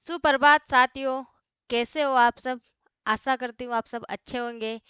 सुप्रभात साथियों। कैसे हो आप सब? आशा करती हूँ आप सब अच्छे होंगे।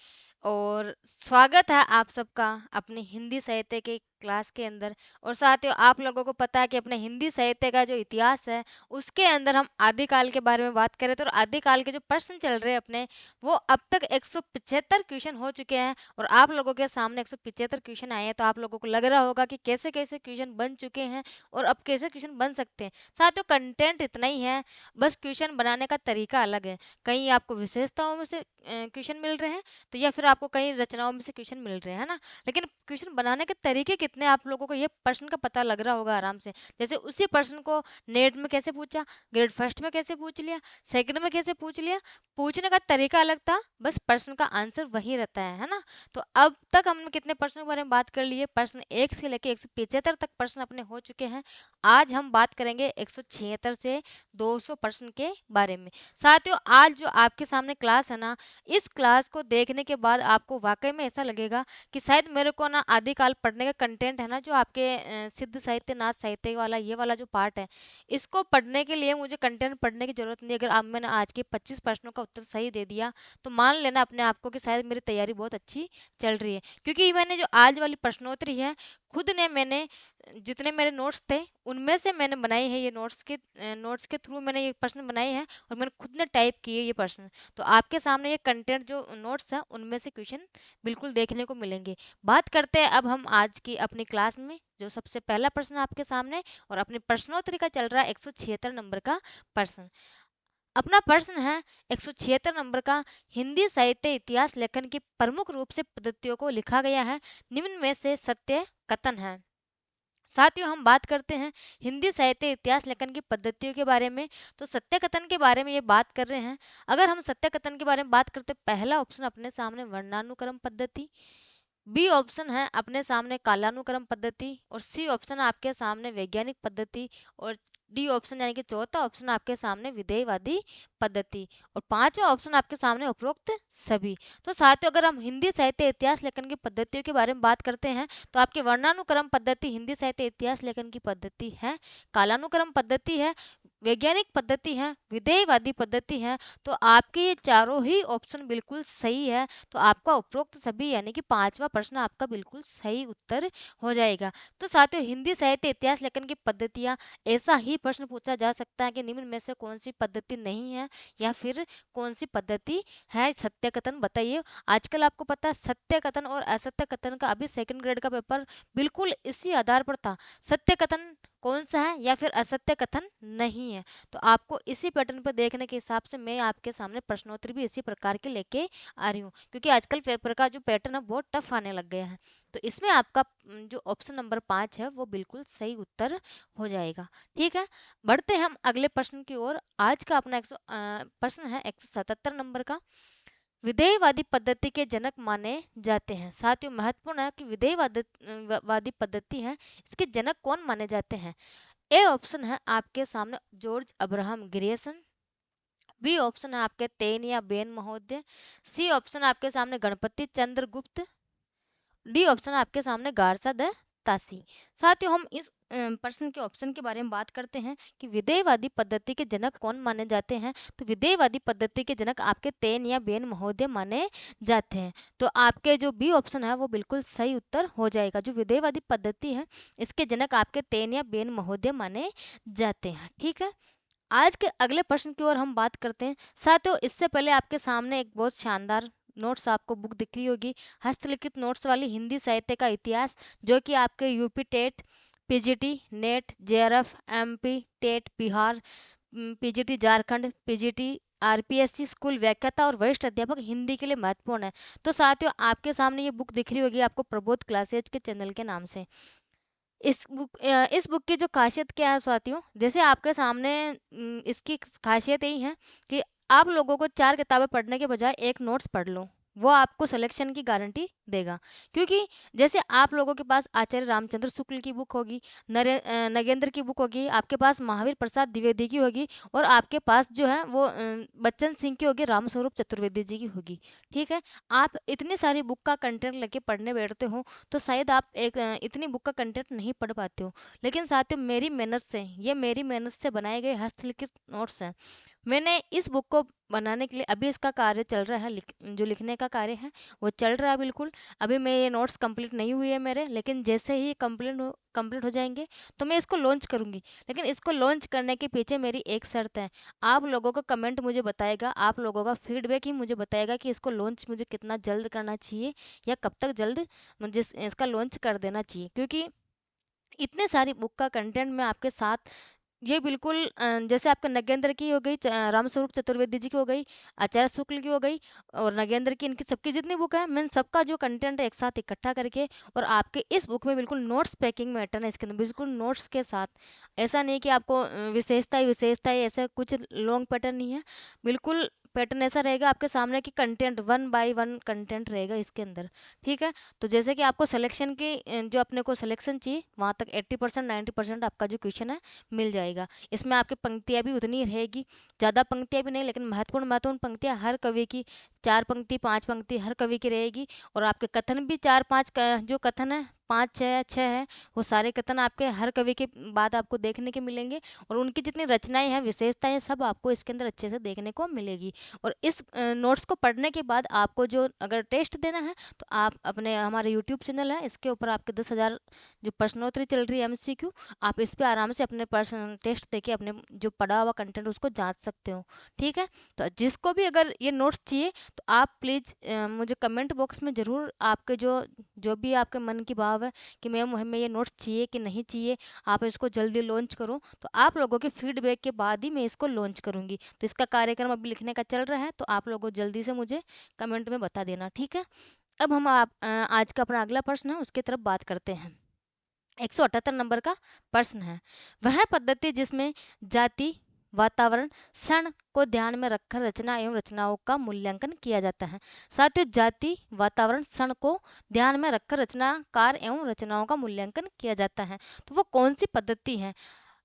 और स्वागत है आप सबका अपने हिंदी साहित्य के क्लास के अंदर। और साथियों, आप लोगों को पता है कि अपने हिंदी साहित्य का जो इतिहास है उसके अंदर हम आदिकाल के बारे में बात करें तो आदिकाल के जो प्रश्न चल रहे हैं अपने, वो अब तक 175 क्वेश्चन हो चुके हैं। और आप लोगों के सामने 175 क्वेश्चन आए हैं, तो आप लोगों को लग रहा होगा कि कैसे कैसे क्वेश्चन बन चुके हैं और अब कैसे क्वेश्चन बन सकते हैं। साथियों, कंटेंट इतना ही है, बस क्वेश्चन बनाने का तरीका अलग है। कहीं आपको विशेषताओं में से क्वेश्चन मिल रहे हैं, तो या फिर आपको कई रचनाओं में से क्वेश्चन मिल रहे हैं, है ना। लेकिन क्वेश्चन बनाने के तरीके कितने, आप लोगों को ये प्रश्न का पता लग रहा होगा आराम से। जैसे उसी प्रश्न को नेट में कैसे पूछा, ग्रेड फर्स्ट में कैसे पूछ लिया, सेकंड में कैसे पूछ लिया, पूछने का तरीका अलग था, बस प्रश्न का आंसर वही रहता है ना। तो अब तक हमने कितने प्रश्नों के बारे में बात कर ली है? प्रश्न 1 से लेके 175 तक प्रश्न अपने हो चुके हैं। आज हम बात करेंगे 176 से 200 प्रश्न के बारे में। साथियों, आज जो आपके सामने क्लास है ना, इस क्लास को देखने के बाद आपको वाकई में ऐसा लगेगा कि शायद मेरे को ना आदिकाल पढ़ने का कंटेंट है ना, जो आपके सिद्ध साहित्य नाथ साहित्य वाला ये वाला जो पार्ट है, इसको पढ़ने के लिए मुझे कंटेंट पढ़ने की जरूरत नहीं। अगर आप मैंने आज के 25 प्रश्नों का उत्तर सही दे दिया, तो मान लेना अपने आप को कि शायद मेरी तैयारी बहुत अच्छी चल रही है। क्योंकि मैंने जो आज वाली प्रश्नोत्तरी है, खुद ने मैंने जितने मेरे नोट्स थे उनमें से मैंने बनाई है। ये नोट्स के थ्रू मैंने ये प्रश्न बनाए हैं और मैंने खुद ने टाइप किए ये प्रश्न। तो आपके सामने ये कंटेंट जो नोट्स है उनमें से क्वेश्चन बिल्कुल देखने को मिलेंगे। बात करते हैं अब हम आज की अपनी क्लास में। जो सबसे पहला प्रश्न आपके सामने और अपनी प्रश्नोत्तरी का चल रहा है 176 नंबर का प्रश्न। अपना प्रश्न है 176 नंबर का। हिंदी साहित्य इतिहास लेखन की प्रमुख रूप से पद्धतियों को लिखा गया है, निम्न में से सत्य कथन है। साथियों, हम बात करते हैं हिंदी साहित्य इतिहास लेखन की पद्धतियों के बारे में, तो सत्य कथन के बारे में ये बात कर रहे हैं। अगर हम सत्य कथन के बारे में बात करते हैं, पहला ऑप्शन अपने सामने वर्णानुक्रम पद्धति, बी ऑप्शन है अपने सामने कालानुक्रम पद्धति, और सी ऑप्शन आपके सामने वैज्ञानिक पद्धति, और डी ऑप्शन यानी कि चौथा ऑप्शन आपके सामने विधेयवादी पद्धति, और पांचवा ऑप्शन आपके सामने उपरोक्त सभी। तो साथियों, अगर हम हिंदी साहित्य इतिहास लेखन की पद्धतियों के बारे में बात करते हैं, तो आपके वर्णानुक्रम पद्धति हिंदी साहित्य इतिहास लेखन की पद्धति है, कालानुक्रम पद्धति है, वैज्ञानिक पद्धति है, विधेयवादी पद्धति है। तो आपके ये चारों ही ऑप्शन बिल्कुल सही है। तो आपका उपरोक्त सभी यानी कि पांचवा प्रश्न आपका बिल्कुल सही उत्तर हो जाएगा। तो साथियों, हिंदी साहित्य इतिहास लेखन की पद्धतियां, ऐसा ही प्रश्न पूछा जा सकता है कि निम्न में से कौन सी पद्धति नहीं है या फिर कौन सी पद्धति है, सत्य कथन बताइए। आजकल आपको पता है सत्य कथन और असत्य कथन का अभी सेकंड ग्रेड का पेपर बिल्कुल इसी आधार पर था। सत्य कथन कौन सा है या फिर असत्य कथन नहीं है। तो आपको इसी पैटर्न पर देखने के हिसाब से मैं आपके सामने प्रश्नोत्तरी भी इसी प्रकार के लेके आ रही हूँ, क्योंकि आजकल पेपर का जो पैटर्न है बहुत टफ आने लग गया है। तो इसमें आपका जो ऑप्शन नंबर 5 है वो बिल्कुल सही उत्तर हो जाएगा। ठीक है, बढ़ते हैं हम अगले प्रश्न की ओर। आज का अपना प्रश्न है 177 नंबर का। विधेयवादी पद्धति के जनक माने जाते हैं। साथियों, महत्वपूर्ण है कि विधेयवादी पद्धति है, इसके जनक कौन माने जाते हैं। ए ऑप्शन है आपके सामने George Abraham Grierson, B option है आपके तेन या बेन महोदय, सी ऑप्शन आपके सामने गणपति चंद्र गुप्त, डी ऑप्शन आपके सामने गारसा द तासी। साथियों, हम इस प्रश्न के ऑप्शन के बारे में बात करते हैं कि विधेयवादी पद्धति के जनक कौन माने जाते हैं। तो विधेयवादी पद्धति के जनक आपके तेन या बेन महोदय माने जाते हैं। तो आपके जो बी ऑप्शन है वो बिल्कुल सही उत्तर हो जाएगा। जो विधेयवादी पद्धति है, इसके जनक आपके तेन या बेन महोदय माने जाते हैं। ठीक है, आज के अगले प्रश्न की ओर हम बात करते हैं। साथियों, इससे पहले आपके सामने एक बहुत शानदार नोट्स आपको बुक दिख रही होगी, हस्तलिखित नोट्स वाली हिंदी साहित्य का इतिहास, जो कि आपके UP TET, PGT NET, JRF, MP TET Bihar, PGT Jharkhand, PGT RPSC school व्याख्याता और वरिष्ठ अध्यापक हिंदी के लिए महत्वपूर्ण है। तो साथियों, आपके सामने ये बुक दिख रही होगी आपको प्रबोध क्लासेज के चैनल के नाम से। इस बुक की जो खासियत क्या है साथियों, जैसे आपके सामने इसकी खासियत यही है कि आप लोगों को 4 किताबें पढ़ने के बजाय एक नोट्स पढ़ लो। वो आपको सिलेक्शन की गारंटी देगा। क्योंकि जैसे आप लोगों के पास आचार्य रामचंद्र शुक्ल की बुक होगी, नगेंद्र की बुक होगी, आपके पास महावीर प्रसाद द्विवेदी की होगी, और आपके पास जो है वो बच्चन सिंह की होगी, रामस्वरूप चतुर्वेदी जी की होगी। ठीक है, आप इतनी सारी बुक का कंटेंट लेके पढ़ने बैठते हो तो शायद आप इतनी बुक का कंटेंट नहीं पढ़ पाते हो। लेकिन साथियों, मेरी मेहनत से बनाए गए हस्तलिखित नोट्स हैं। मैंने इस बुक को बनाने के लिए, अभी इसका कार्य चल रहा है, जो लिखने का कार्य है वो चल रहा है बिल्कुल। अभी मैं ये नोट्स कंप्लीट नहीं हुए हैं मेरे, लेकिन जैसे ही कंप्लीट हो जाएंगे तो मैं इसको लॉन्च करूंगी। लेकिन इसको लॉन्च करने के पीछे मेरी एक शर्त है। आप लोगों का कमेंट मुझे बताएगा, आप लोगों का फीडबैक ही मुझे बताएगा कि इसको लॉन्च मुझे कितना जल्द करना चाहिए, या कब तक जल्द मुझे इसका लॉन्च कर देना चाहिए। क्योंकि इतने सारी बुक का कंटेंट मैं आपके साथ, ये बिल्कुल जैसे आपका नगेंद्र की हो गई, रामस्वरूप चतुर्वेदी जी की हो गई, आचार्य शुक्ल की हो गई, और नगेंद्र की, इनकी सबकी जितनी बुक है, मैं सबका जो कंटेंट है एक साथ इकट्ठा करके, और आपके इस बुक में बिल्कुल नोट्स पैकिंग में अटन है इसके अंदर, बिल्कुल नोट्स के साथ। ऐसा नहीं कि आपको विशेषता ही ऐसा कुछ लॉन्ग पैटर्न नहीं है। बिल्कुल पैटर्न ऐसा रहेगा आपके सामने कि content one by one content रहेगा इसके अंदर। ठीक है, तो जैसे कि आपको सिलेक्शन की जो अपने को सिलेक्शन चाहिए, वहाँ तक 80% 90% आपका जो क्वेश्चन है मिल जाएगा। इसमें आपकी पंक्तियाँ भी उतनी ही रहेगी, ज़्यादा पंक्तियाँ भी नहीं, लेकिन महत्वपूर्ण महत्वपूर्ण पंक्तियाँ हर कवि की, 4 पंक्ति 5 पंक्ति हर कवि की रहेगी। और आपके कथन भी 4 5 जो कथन है, 5 6 है, वो सारे कथन आपके हर कवि के बाद आपको देखने के मिलेंगे। और उनकी जितनी रचनाएं हैं, विशेषताएं हैं, सब आपको इसके अंदर अच्छे से देखने को मिलेगी। और इस नोट्स को पढ़ने के बाद आपको जो अगर टेस्ट देना है, तो आप अपने, हमारे यूट्यूब चैनल है, इसके ऊपर आपके 10,000 जो प्रश्नोत्तरी चल रही है MCQ, आप इस पे आराम से अपने पर्सनल टेस्ट देके अपने जो पढ़ा हुआ कंटेंट उसको जांच सकते हो। ठीक है, तो जिसको भी अगर ये नोट्स चाहिए तो आप प्लीज़ मुझे कमेंट बॉक्स में ज़रूर आपके जो जो भी आपके मन की भाव है कि मैम हमें ये नोट्स चाहिए कि नहीं चाहिए, आप इसको जल्दी लॉन्च करो। तो आप लोगों के फीडबैक के बाद ही मैं इसको लॉन्च करूँगी। तो इसका कार्यक्रम अभी लिखने का चल रहा है, तो आप लोगों जल्दी से मुझे कमेंट में बता देना। ठीक है, अब हम आज का अपना अगला प्रश्न है उसकी तरफ बात करते हैं। 178 नंबर का प्रश्न है, वह पद्धति जिसमें जाति, वातावरण, क्षण को ध्यान में रखकर रचना एवं रचनाओं का मूल्यांकन किया जाता है। साथियों, जाति, वातावरण, क्षण को ध्यान में रखकर रचनाकार एवं रचनाओं का मूल्यांकन किया जाता है, तो वो कौन सी पद्धति है?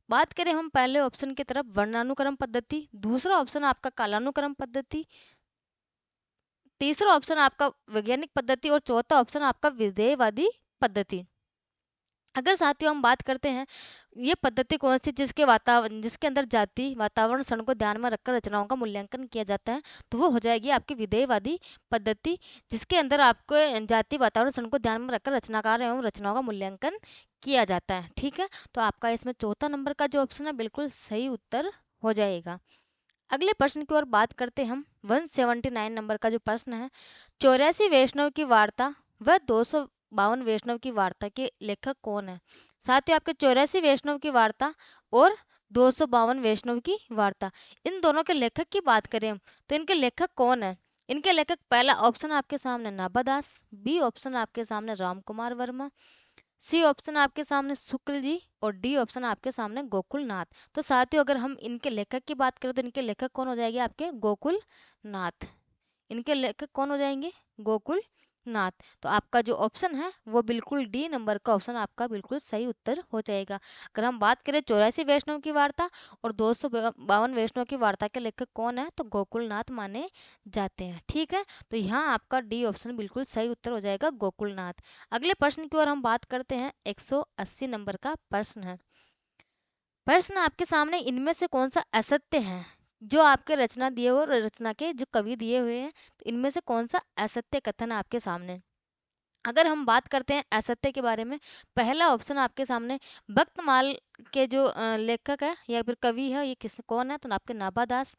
बात करें हम पहले ऑप्शन की तरफ, वर्णानुक्रम पद्धति, दूसरा ऑप्शन आपका कालानुक्रम पद्धति, तीसरा ऑप्शन आपका वैज्ञानिक पद्धति, और चौथा ऑप्शन आपका विधेयवादी पद्धति। अगर साथियों हम बात करते हैं ये पद्धति कौन सी जिसके अंदर जाति, वातावरण, क्षण को ध्यान में रखकर रचनाओं का मूल्यांकन किया जाता है, तो वो हो जाएगी आपकी विधेयवादी पद्धति, जिसके अंदर आपको जाति, वातावरण, क्षण को ध्यान में रखकर रचनाकार एवं रचनाओं का मूल्यांकन किया जाता है। ठीक है, तो आपका इसमें चौथा नंबर का जो ऑप्शन है बिल्कुल सही उत्तर हो जाएगा। अगले प्रश्न की ओर बात करते हम। 179 नंबर का जो प्रश्न है, 84 वैष्णव की वार्ता व 252 वैष्णव की वार्ता के लेखक कौन है? साथ ही आपके 84 वैष्णव की वार्ता और 252 वैष्णव की वार्ता, इन दोनों के लेखक की बात करें हम, तो इनके लेखक कौन है? इनके लेखक, पहला ऑप्शन आपके सामने नाभादास, बी ऑप्शन आपके सामने राम कुमार वर्मा, सी ऑप्शन आपके सामने शुक्ल जी, और डी ऑप्शन आपके सामने गोकुल नाथ। तो साथियों अगर हम इनके लेखक की बात करें तो इनके लेखक कौन हो जाएंगे? आपके गोकुल नाथ। इनके लेखक कौन हो जाएंगे? गोकुल नाथ। तो आपका जो ऑप्शन है वो बिल्कुल डी नंबर का ऑप्शन आपका बिल्कुल सही उत्तर हो जाएगा। अगर हम बात करें 84 वैष्णव की वार्ता और 252 वैष्णव की वार्ता के लेखक कौन है, तो गोकुल नाथ माने जाते हैं। ठीक है, तो यहाँ आपका डी ऑप्शन बिल्कुल सही उत्तर हो जाएगा, गोकुल नाथ। अगले प्रश्न की ओर हम बात करते हैं। 180 नंबर का प्रश्न है। प्रश्न आपके सामने, इनमें से कौन सा असत्य है जो आपके रचना दिए हुए, रचना के जो कवि दिए हुए हैं, तो इनमें से कौन सा असत्य कथन है आपके सामने? अगर हम बात करते हैं असत्य के बारे में, पहला ऑप्शन आपके सामने, भक्तमाल के जो लेखक है या फिर कवि है, ये कौन है? तो आपके नाभादास।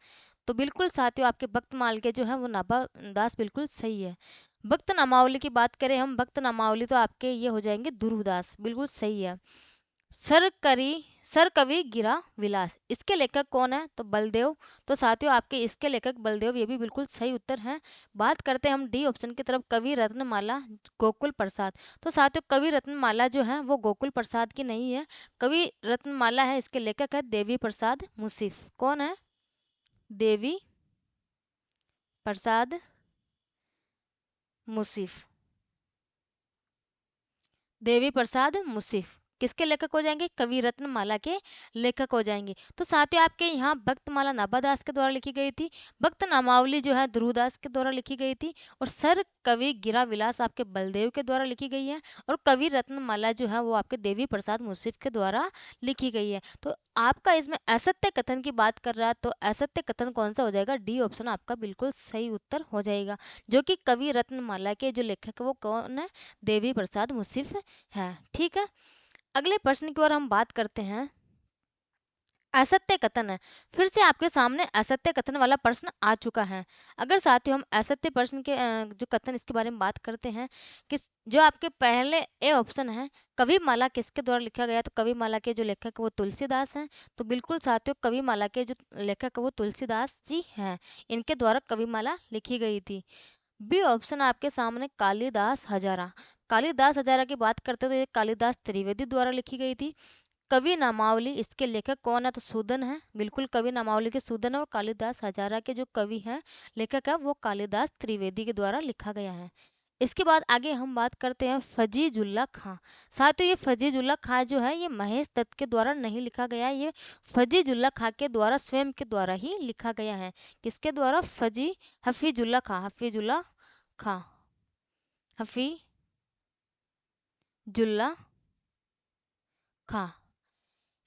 तो बिल्कुल साथियों, आपके भक्तमाल के जो है वो नाभादास बिल्कुल सही है। भक्त नामावली की बात करें हम, भक्त नामावली तो आपके ये हो जाएंगे ध्रुवदास, बिल्कुल सही है। सर करी सर कवि गिरा विलास, इसके लेखक कौन है? तो बलदेव। तो साथियों आपके इसके लेखक बलदेव, ये भी बिल्कुल सही उत्तर है। बात करते हैं हम डी ऑप्शन की तरफ, कवि रत्नमाला गोकुल प्रसाद। तो साथियों कवि रत्नमाला जो है वो गोकुल प्रसाद की नहीं है, कवि रत्नमाला है, इसके लेखक है देवी प्रसाद मुसीफ। कौन है? देवी प्रसाद मुंसिफ, देवी प्रसाद मुंसिफ किसके लेखक हो जाएंगे? कवि रत्नमाला के लेखक हो जाएंगे। तो साथियों आपके यहाँ भक्तमाला नाभादास के द्वारा लिखी गई थी, भक्त नामावली जो है ध्रुवदास के द्वारा लिखी गई थी, और सर कवि गिरा विलास आपके बलदेव के द्वारा लिखी गई है, और कवि रत्नमाला जो है वो आपके देवी प्रसाद मुंसिफ के द्वारा लिखी गई है। तो आपका इसमें असत्य कथन की बात कर रहा है, तो असत्य कथन कौन सा हो जाएगा? डी ऑप्शन आपका बिल्कुल सही उत्तर हो जाएगा, जो कि कवि रत्नमाला के जो लेखक है वो कौन है? देवी प्रसाद मुंसिफ है। ठीक है, अगले प्रश्न की ओर हम बात करते हैं। असत्य कथन है, फिर से आपके सामने असत्य कथन वाला प्रश्न आ चुका है। अगर साथियों हम असत्य प्रश्न के जो कथन इसके बारे में बात करते हैं, कि जो आपके पहले ए ऑप्शन है, कवि माला किसके द्वारा लिखा गया? तो कवि माला के जो लेखक है वो तुलसीदास हैं। तो बिल्कुल साथियों कवि माला के जो लेखक है वो तुलसीदास जी हैं, इनके द्वारा कवि माला लिखी गई थी। बी ऑप्शन आपके सामने कालिदास हजारा, कालिदास हजारा की बात करते हैं तो ये कालिदास त्रिवेदी द्वारा लिखी गई थी। कवि नामावली इसके लेखक कौन है? तो सूदन है, बिल्कुल कवि नामावली के सूदन है, और कालिदास हजारा के जो कवि हैं लेखक है वो कालिदास त्रिवेदी के द्वारा लिखा गया है। इसके बाद आगे हम बात करते हैं फजीजुल्ला खां। साथियों ये फजीजुल्ला खां जो है ये महेश दत्त के द्वारा नहीं लिखा गया है, ये फजीजुल्ला खां के द्वारा स्वयं के द्वारा ही लिखा गया है। किसके द्वारा? हफीजुल्ला खां, हफीजुल्ला खां, हफीजुल्ला खां।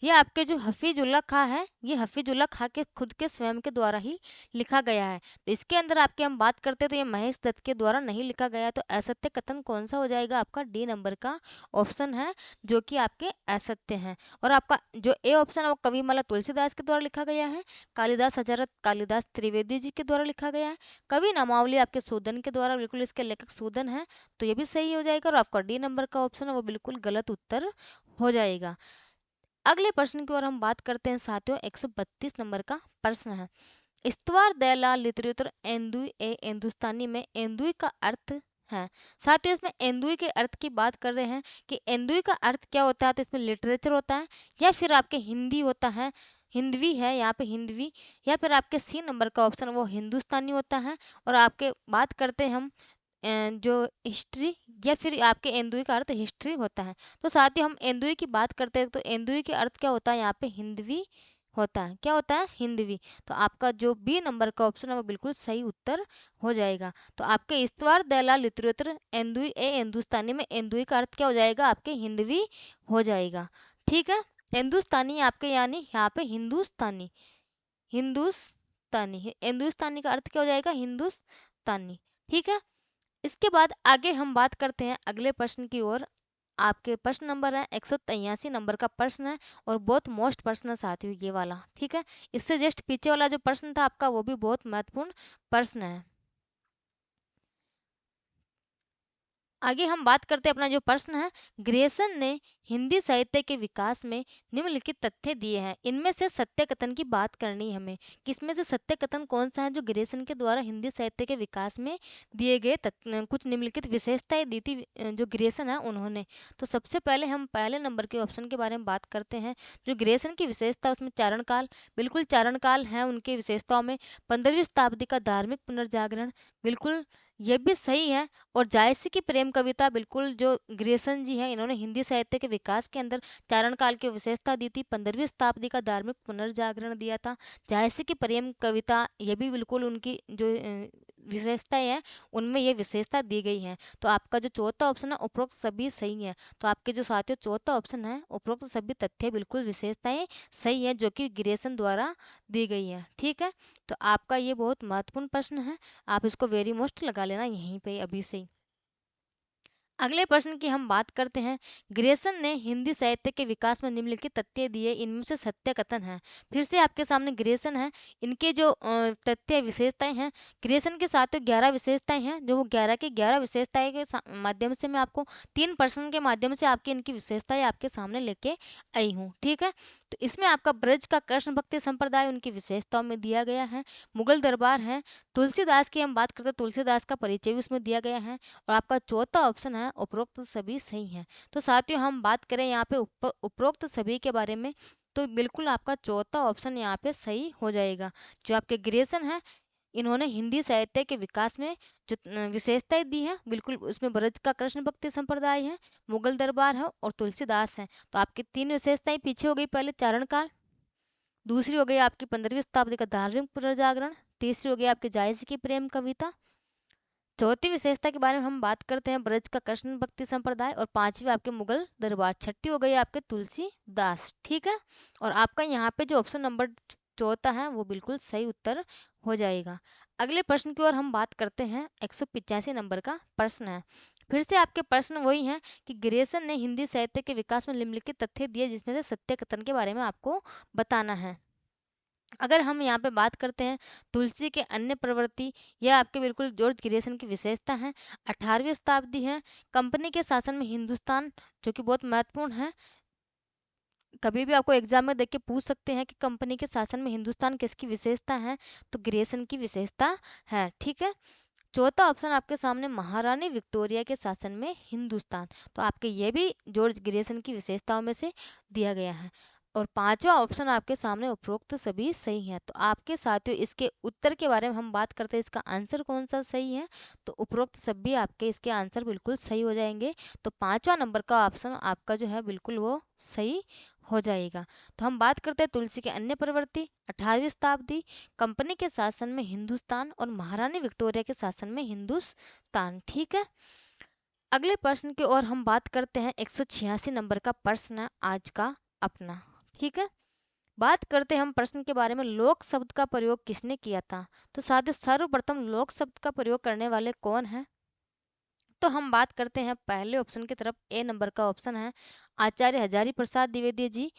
ये आपके जो हफीजुल्ला खां है, ये हफीजुल्ला खां के खुद के स्वयं के द्वारा ही लिखा गया है। तो इसके अंदर आपके हम बात करते हैं तो ये महेश दत्त के द्वारा नहीं लिखा गया है। तो असत्य कथन कौन सा हो जाएगा? आपका डी नंबर का ऑप्शन है, जो कि आपके असत्य हैं। और आपका जो ए ऑप्शन है वो कविमाला तुलसीदास के द्वारा लिखा गया है, कालिदास हजरत कालिदास त्रिवेदी जी के द्वारा लिखा गया है, कवि नामावली आपके सूदन के द्वारा, बिल्कुल इसके लेखक सूदन है, तो ये भी सही हो जाएगा। और आपका डी नंबर का ऑप्शन है वो बिल्कुल गलत उत्तर हो जाएगा। अगले प्रश्न की ओर हम बात करते हैं साथियों। 132 नंबर का प्रश्न है, इस्तवार दयालाल लिटरेचर एंदुई ए हिंदुस्तानी में एंदुई का अर्थ है। साथियों इसमें एंदुई के अर्थ की बात कर रहे हैं कि एंदुई का अर्थ क्या होता है? तो इसमें लिटरेचर होता है, या फिर आपके हिंदी होता है, हिंदवी है यहाँ पे हिंदवी, या फिर आपके सी नंबर का ऑप्शन वो हिंदुस्तानी होता है। और आपके बात करते हैं हम जो हिस्ट्री, या फिर आपके एंदुई का अर्थ हिस्ट्री होता है। तो साथ ही हम एंदुई की बात करते हैं तो एंदुई के अर्थ क्या होता है? यहाँ पे हिंदवी होता है। क्या होता है? हिंदवी। तो आपका जो बी नंबर का ऑप्शन है वो बिल्कुल सही उत्तर हो जाएगा। तो आपके इस्तवार दयालाल लिटरेचर एंदुई ए हिंदुस्तानी में एंदुई का अर्थ क्या हो जाएगा? आपके हिंदवी हो जाएगा। ठीक है, हिंदुस्तानी आपके यानी यहाँ पे हिंदुस्तानी, हिंदुस्तानी हिंदुस्तानी का अर्थ क्या हो जाएगा? हिंदुस्तानी। ठीक है, इसके बाद आगे हम बात करते हैं अगले प्रश्न की ओर। आपके प्रश्न नंबर है 183 नंबर का प्रश्न है, और बहुत मोस्ट प्रश्न है साथियों ये वाला। ठीक है, इससे जस्ट पीछे वाला जो प्रश्न था आपका वो भी बहुत महत्वपूर्ण प्रश्न है। आगे हम बात करते हैं अपना जो प्रश्न है, ग्रेसन ने हिंदी साहित्य के विकास में निम्नलिखित तथ्य दिए हैं, इनमें से सत्य कथन की बात करनी है हमें, किसमें से सत्य कथन कौन सा है जो ग्रेसन के द्वारा हिंदी साहित्य के विकास में दिए गए कुछ निम्नलिखित विशेषताएं दी थी जो ग्रेसन है उन्होंने। तो सबसे पहले हम पहले नंबर के ऑप्शन के बारे में बात करते हैं। जो ग्रेसन की विशेषता उसमें चारण काल, बिल्कुल चारण काल है उनके विशेषताओं में। 15वीं शताब्दी का धार्मिक पुनर्जागरण, बिल्कुल ये भी सही है। और जायसी की प्रेम कविता, बिल्कुल जो ग्रेसन जी हैं इन्होंने हिंदी साहित्य के विकास के अंदर चारण काल की विशेषता दी थी, 15वीं शताब्दी का धार्मिक पुनर्जागरण दिया था। जायसी की प्रेम कविता ये भी बिल्कुल उनकी जो विशेषताएं हैं उनमें ये विशेषता दी गई है। तो आपका जो चौथा ऑप्शन है उपरोक्त सभी सही है। तो आपके जो साथियों चौथा ऑप्शन है उपरोक्त सभी तथ्य बिल्कुल विशेषताएं सही है जो कि ग्रेसन द्वारा दी गई है। ठीक है, तो आपका ये बहुत महत्वपूर्ण प्रश्न है, आप इसको वेरी मोस्ट लगा लेना यहीं पे अभी से ही। अगले प्रश्न की हम बात करते हैं। ग्रेसन ने हिंदी साहित्य के विकास में निम्नलिखित तथ्य दिए, इनमें से सत्य कथन है। फिर से आपके सामने ग्रेसन है, इनके जो तथ्य विशेषताएं हैं, ग्रेसन के साथ 11 विशेषताएं हैं, जो वो 11 की 11 विशेषताएं के माध्यम से मैं आपको 3 प्रश्न के माध्यम से आपकी इनकी विशेषताएं आपके सामने लेके आई हूँ। ठीक है, तो इसमें आपका ब्रज का कृष्ण भक्ति संप्रदाय उनकी विशेषताओं में दिया गया है, मुगल दरबार है, तुलसीदास की हम बात करते हैं तुलसीदास का परिचय भी उसमें दिया गया है, और आपका चौथा ऑप्शन है उपरोक्त सभी सही हैं। तो साथियों हम बात करें यहाँ पे उपरोक्त सभी के बारे में, तो बिल्कुल आपका चौथा ऑप्शन यहाँ पे सही हो जाएगा। जो आपके ग्रेसन है इन्होंने हिंदी साहित्य के विकास में जो विशेषताएं दी है, बिल्कुल उसमें ब्रज का कृष्ण भक्ति संप्रदाय है, मुगल दरबार है और तुलसीदास है। तो आपकी तीन विशेषताएं पीछे हो गई। पहले चारण काल, दूसरी हो गई आपकी 15वीं शताब्दी का धार्मिक पुनर्जागरण, तीसरी हो गई आपकी जायसी की प्रेम कविता, चौथी विशेषता के बारे में हम बात करते हैं ब्रज का कृष्ण भक्ति संप्रदाय, और पांचवी आपके मुगल दरबार, छठी हो गई आपके तुलसीदास। ठीक है, और आपका यहाँ पे जो ऑप्शन नंबर चौथा है वो बिल्कुल सही उत्तर हो जाएगा। अगले प्रश्न की ओर हम बात करते हैं। 185 नंबर का प्रश्न है। फिर से आपके प्रश्न वही हैं कि ग्रेसन ने हिंदी साहित्य के विकास में निम्नलिखित तथ्य दिए जिसमें से सत्य कथन के बारे में आपको बताना है। अगर हम यहाँ पे बात करते हैं तुलसी के अन्य प्रवृत्ति, यह आपके बिल्कुल जॉर्ज ग्रेसन की विशेषता है। 18वीं शताब्दी है, कंपनी के शासन में हिंदुस्तान, जो कि बहुत महत्वपूर्ण है। कभी भी आपको एग्जाम में देख के पूछ सकते हैं कि कंपनी के शासन में हिंदुस्तान किसकी विशेषता है, तो ग्रेसन की विशेषता है। ठीक है, चौथा ऑप्शन आपके सामने महारानी विक्टोरिया के शासन में हिंदुस्तान, तो आपके ये भी जॉर्ज ग्रेसन की विशेषताओं में से दिया गया है। और पांचवा ऑप्शन आपके सामने उपरोक्त सभी सही है। तो आपके साथियों इसके उत्तर के बारे में हम बात करते हैं, इसका आंसर कौन सा सही है, तो उपरोक्त सभी आपके इसके आंसर बिल्कुल सही हो जाएंगे। तो पांचवा नंबर का ऑप्शन आपका जो है बिल्कुल वो सही हो जाएगा। तो हम बात करते हैं तुलसी के अन्य प्रवृत्ति, 18वीं शताब्दी, कंपनी के शासन में हिंदुस्तान और महारानी विक्टोरिया के शासन में हिंदुस्तान। ठीक है, अगले प्रश्न की ओर हम बात करते हैं। 186 नंबर का प्रश्न है आज का अपना। ठीक है, बात करते हैं हम प्रश्न के बारे में, लोक शब्द का प्रयोग किसने किया था। तो साथियों सर्वप्रथम लोक शब्द का प्रयोग करने वाले कौन है, तो हम बात करते हैं पहले ऑप्शन की तरफ। ए नंबर का ऑप्शन है आचार्य हजारी प्रसाद द्विवेदी जी,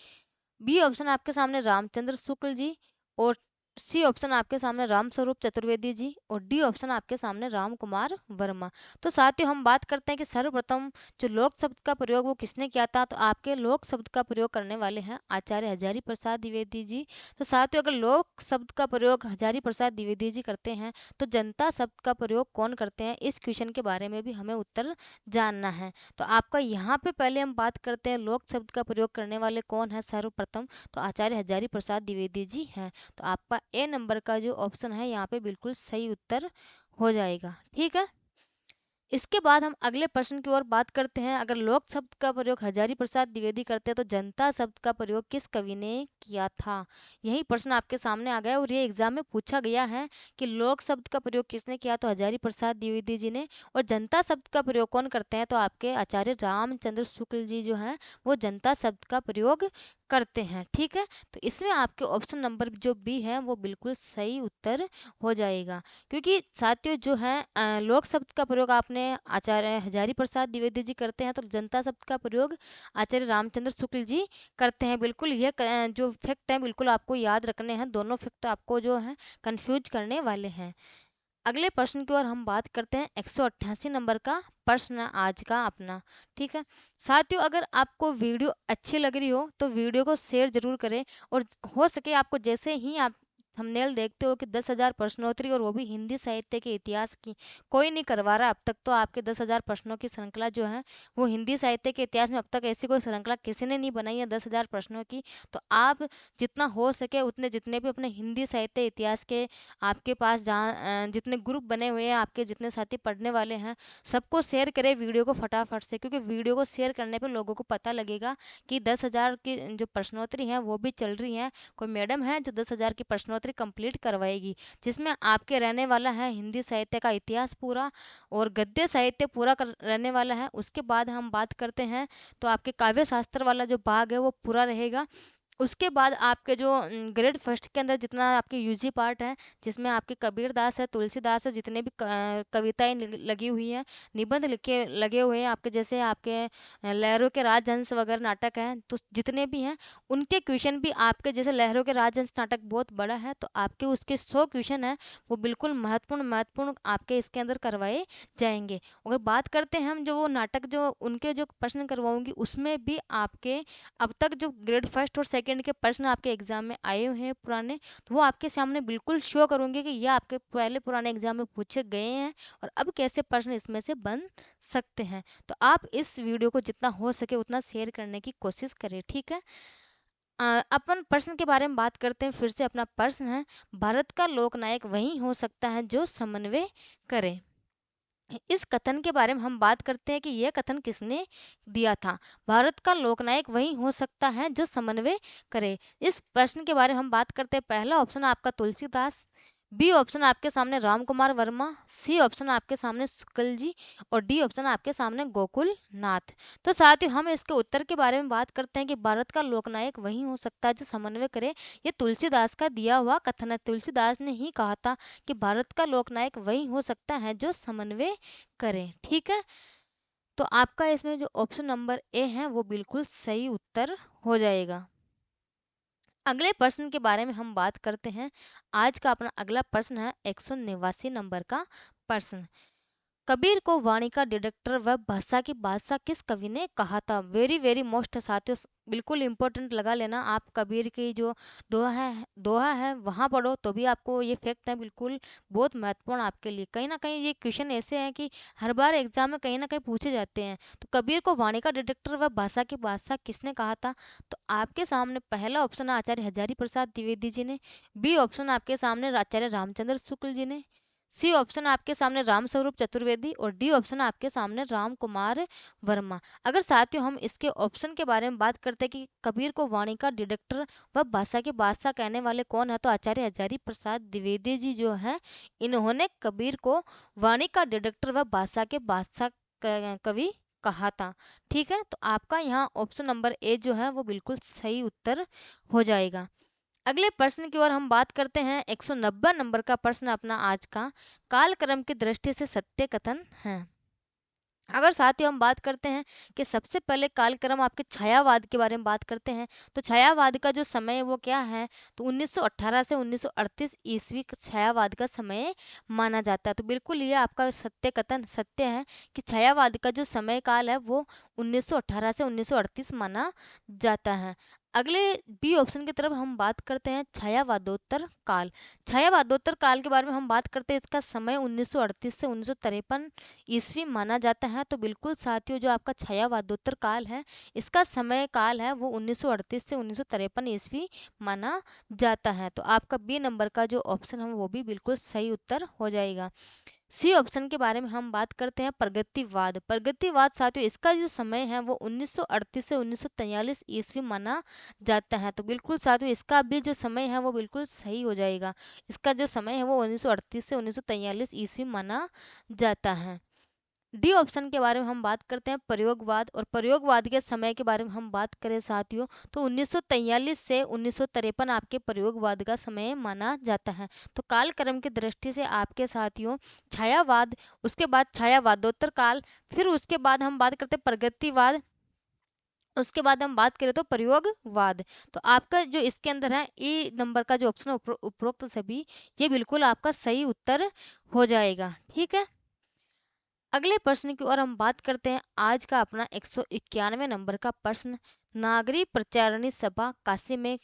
बी ऑप्शन आपके सामने रामचंद्र शुक्ल जी, और सी ऑप्शन आपके सामने राम स्वरूप चतुर्वेदी जी, और डी ऑप्शन आपके सामने राम कुमार वर्मा। तो साथियों हम बात करते हैं कि सर्वप्रथम जो लोक शब्द का प्रयोग वो किसने किया था, तो आपके लोक शब्द का प्रयोग करने वाले हैं आचार्य हजारी प्रसाद द्विवेदी जी। तो साथियों अगर लोक शब्द का प्रयोग हजारी प्रसाद द्विवेदी जी करते हैं तो जनता शब्द का प्रयोग कौन करते हैं, इस क्वेश्चन के बारे में भी हमें उत्तर जानना है। तो आपका यहाँ पे पहले हम बात करते हैं लोक शब्द का प्रयोग करने वाले कौन है सर्वप्रथम, तो आचार्य हजारी प्रसाद द्विवेदी जी हैं। तो आपका ए नंबर का जो ऑप्शन है यहाँ पे बिल्कुल सही उत्तर हो जाएगा। ठीक है, इसके बाद हम अगले प्रश्न की ओर बात करते हैं। अगर लोक शब्द का प्रयोग हजारी प्रसाद द्विवेदी करते हैं तो जनता शब्द का प्रयोग किस कवि ने किया था, यही प्रश्न आपके सामने आ गया और ये एग्जाम में पूछा गया है कि लोक शब्द का प्रयोग किसने किया, तो हजारी प्रसाद द्विवेदी जी ने, और जनता शब्द का प्रयोग कौन करते हैं, तो आपके आचार्य रामचंद्र शुक्ल जी जो है वो जनता शब्द का प्रयोग करते हैं। ठीक है, तो इसमें आपके ऑप्शन नंबर जो बी है वो बिल्कुल सही उत्तर हो जाएगा, क्योंकि साथियों जो है लोक शब्द का प्रयोग आपने आचार्य हजारी प्रसाद द्विवेदी जी करते हैं, तो जनता शब्द का प्रयोग आचार्य रामचंद्र शुक्ल जी करते हैं। बिल्कुल ये जो फैक्ट है बिल्कुल आपको याद रखने हैं, दोनों फैक्ट आपको जो है कंफ्यूज करने वाले हैं। अगले प्रश्न की ओर हम बात करते हैं। 188 नंबर का प्रश्न है आज का अपना। ठीक है, साथियों अगर आपको वीडियो अच्छी लग रही हो तो वीडियो को शेयर जरूर करें, और हो सके आपको जैसे ही आप थंबनेल देखते हो कि 10,000 प्रश्नोत्तरी और वो भी हिंदी साहित्य के इतिहास की, कोई नहीं करवा रहा अब तक, तो आपके 10,000 प्रश्नों की श्रृंखला जो है वो हिंदी साहित्य के इतिहास में अब तक ऐसी कोई श्रृंखला किसी ने नहीं बनाई है 10,000 प्रश्नों की। तो आप जितना हो सके उतने जितने भी अपने हिंदी साहित्य इतिहास के आपके पास जहाँ जितने ग्रुप बने हुए हैं, आपके जितने साथी पढ़ने वाले हैं, सबको शेयर करें वीडियो को फटाफट से, क्योंकि वीडियो को शेयर करने पे लोगों को पता लगेगा कि 10,000 की जो प्रश्नोत्तरी हैं वो भी चल रही हैं। कोई मैडम है जो 10,000 की प्रश्नोत्तरी कंप्लीट करवाएगी, जिसमें आपके रहने वाला है हिंदी साहित्य का इतिहास पूरा और गद्य साहित्य पूरा रहने वाला है। उसके बाद हम बात करते हैं तो आपके काव्य शास्त्र वाला जो भाग है वो पूरा रहेगा। उसके बाद आपके जो ग्रेड फर्स्ट के अंदर जितना आपके यूजी पार्ट है, जिसमें आपके कबीरदास है, तुलसीदास है, जितने भी कविताएं लगी हुई हैं, निबंध लिखे लगे हुए हैं आपके, जैसे आपके लहरों के राजहंस वगैरह नाटक हैं, तो जितने भी हैं उनके क्वेश्चन भी आपके, जैसे लहरों के राजहंस नाटक बहुत बड़ा है तो आपके उसके 100 क्वेश्चन हैं वो बिल्कुल महत्वपूर्ण महत्वपूर्ण आपके इसके अंदर करवाए जाएंगे। अगर बात करते हैं हम जो वो नाटक जो उनके जो प्रश्न करवाऊंगी उसमें भी आपके अब तक जो ग्रेड फर्स्ट और सेकंड के प्रश्न आपके एग्जाम में आए हुए हैं पुराने, तो वो आपके सामने बिल्कुल शो करूंगी कि ये आपके पहले पुराने एग्जाम में पूछे गए हैं और अब कैसे प्रश्न इसमें से बन सकते हैं। तो आप इस वीडियो को जितना हो सके उतना शेयर करने की कोशिश करें। ठीक है, अपन प्रश्न के बारे में बात करते हैं। फिर से अपना प्रश्न है, भारत का लोकनायक वही हो सकता है जो समन्वय करे। इस कथन के बारे में हम बात करते हैं कि यह कथन किसने दिया था। भारत का लोकनायक वही हो सकता है जो समन्वय करे। इस प्रश्न के बारे में हम बात करते हैं। पहला ऑप्शन आपका तुलसीदास, बी ऑप्शन आपके सामने राम कुमार वर्मा, सी ऑप्शन आपके सामने शुक्ल जी, और डी ऑप्शन आपके सामने गोकुल नाथ। तो साथ ही हम इसके उत्तर के बारे में बात करते हैं कि भारत का लोकनायक वही हो सकता है जो समन्वय करे। ये तुलसीदास का दिया हुआ कथन है। तुलसीदास ने ही कहा था कि भारत का लोकनायक वही हो सकता है जो समन्वय करे। ठीक है, तो आपका इसमें जो ऑप्शन नंबर ए है वो बिल्कुल सही उत्तर हो जाएगा। अगले प्रश्न के बारे में हम बात करते हैं। आज का अपना अगला प्रश्न है 189 नंबर का प्रश्न। कबीर को वाणी का डिडक्टर व भाषा की बादशाह किस कवि ने कहा था। वेरी वेरी मोस्ट साथियों, बिल्कुल इंपॉर्टेंट लगा लेना। आप कबीर की जो दोहा है वहां पढ़ो तो भी आपको ये फैक्ट है, बिल्कुल बहुत महत्वपूर्ण आपके लिए। कहीं ना कहीं ये क्वेश्चन ऐसे हैं कि हर बार एग्जाम में कहीं ना कहीं पूछे जाते हैं। तो कबीर को वाणी का डिडक्टर व भाषा की बादशाह किसने कहा था। तो आपके सामने पहला ऑप्शन है आचार्य हजारी प्रसाद द्विवेदी जी ने, बी ऑप्शन आपके सामने आचार्य रामचंद्र शुक्ल जी ने, सी ऑप्शन आपके सामने राम स्वरूप चतुर्वेदी, और डी ऑप्शन आपके सामने राम कुमार वर्मा। अगर साथियों हम इसके ऑप्शन के बारे में बात करते हैं कि कबीर को वाणी का डिडक्टर व भाषा के बादशाह कहने वाले कौन है, तो आचार्य हजारी प्रसाद द्विवेदी जी जो है, इन्होंने कबीर को वाणी का डिडक्टर व भाषा के बादशाह कवि कहा था। ठीक है, तो आपका यहाँ ऑप्शन नंबर ए जो है वो बिल्कुल सही उत्तर हो जाएगा। अगले प्रश्न की ओर हम बात करते हैं। 190 नंबर का प्रश्न अपना आज का, कालक्रम की दृष्टि से सत्य कथन है। अगर साथियों हम बात करते हैं कि सबसे पहले कालक्रम आपके छायावाद के बारे में बात करते हैं, तो छायावाद का जो समय है वो क्या है, तो 1918 से 1938 ईस्वी छायावाद का समय माना जाता है। तो बिल्कुल ये आपका सत्य कथन सत्य है कि छायावाद का जो समय काल है वो 1918 से 1938 माना जाता है। अगले बी ऑप्शन की तरफ हम बात करते हैं, छायावादोत्तर काल। छायावादोत्तर काल के बारे में हम बात करते हैं, इसका समय 1938 से 1953 ईस्वी माना जाता है। तो बिल्कुल साथियों जो आपका छायावादोत्तर काल है, इसका समय काल है वो 1938 से 1953 ईस्वी माना जाता है। तो आपका बी नंबर का जो ऑप्शन है वो भी बिल्कुल सही उत्तर हो जाएगा। सी ऑप्शन के बारे में हम बात करते हैं, प्रगतिवाद। प्रगतिवाद साथियों इसका जो समय है वो 1938 से 1943 ईस्वी माना जाता है। तो बिल्कुल साथियों इसका भी जो समय है वो बिल्कुल सही हो जाएगा। इसका जो समय है वो 1938 से 1943 ईस्वी माना जाता है। डी ऑप्शन के बारे में हम बात करते हैं, प्रयोगवाद। और प्रयोगवाद के समय के बारे में हम बात करें साथियों, तो 1943 से 1953 आपके प्रयोगवाद का समय माना जाता है। तो कालक्रम की दृष्टि से आपके साथियों छायावाद, उसके बाद छायावादोत्तर काल, फिर उसके बाद हम बात करते हैं प्रगतिवाद, उसके बाद हम बात करें तो प्रयोगवाद। तो आपका जो इसके अंदर है ए नंबर का जो ऑप्शन है उपरोक्त सभी, ये बिल्कुल आपका सही उत्तर हो जाएगा। ठीक है, अगले प्रश्न की ओर हम बात करते हैं। आज का अपना 191 नंबर का प्रश्न, नागरी प्रचारणी सभा काशी में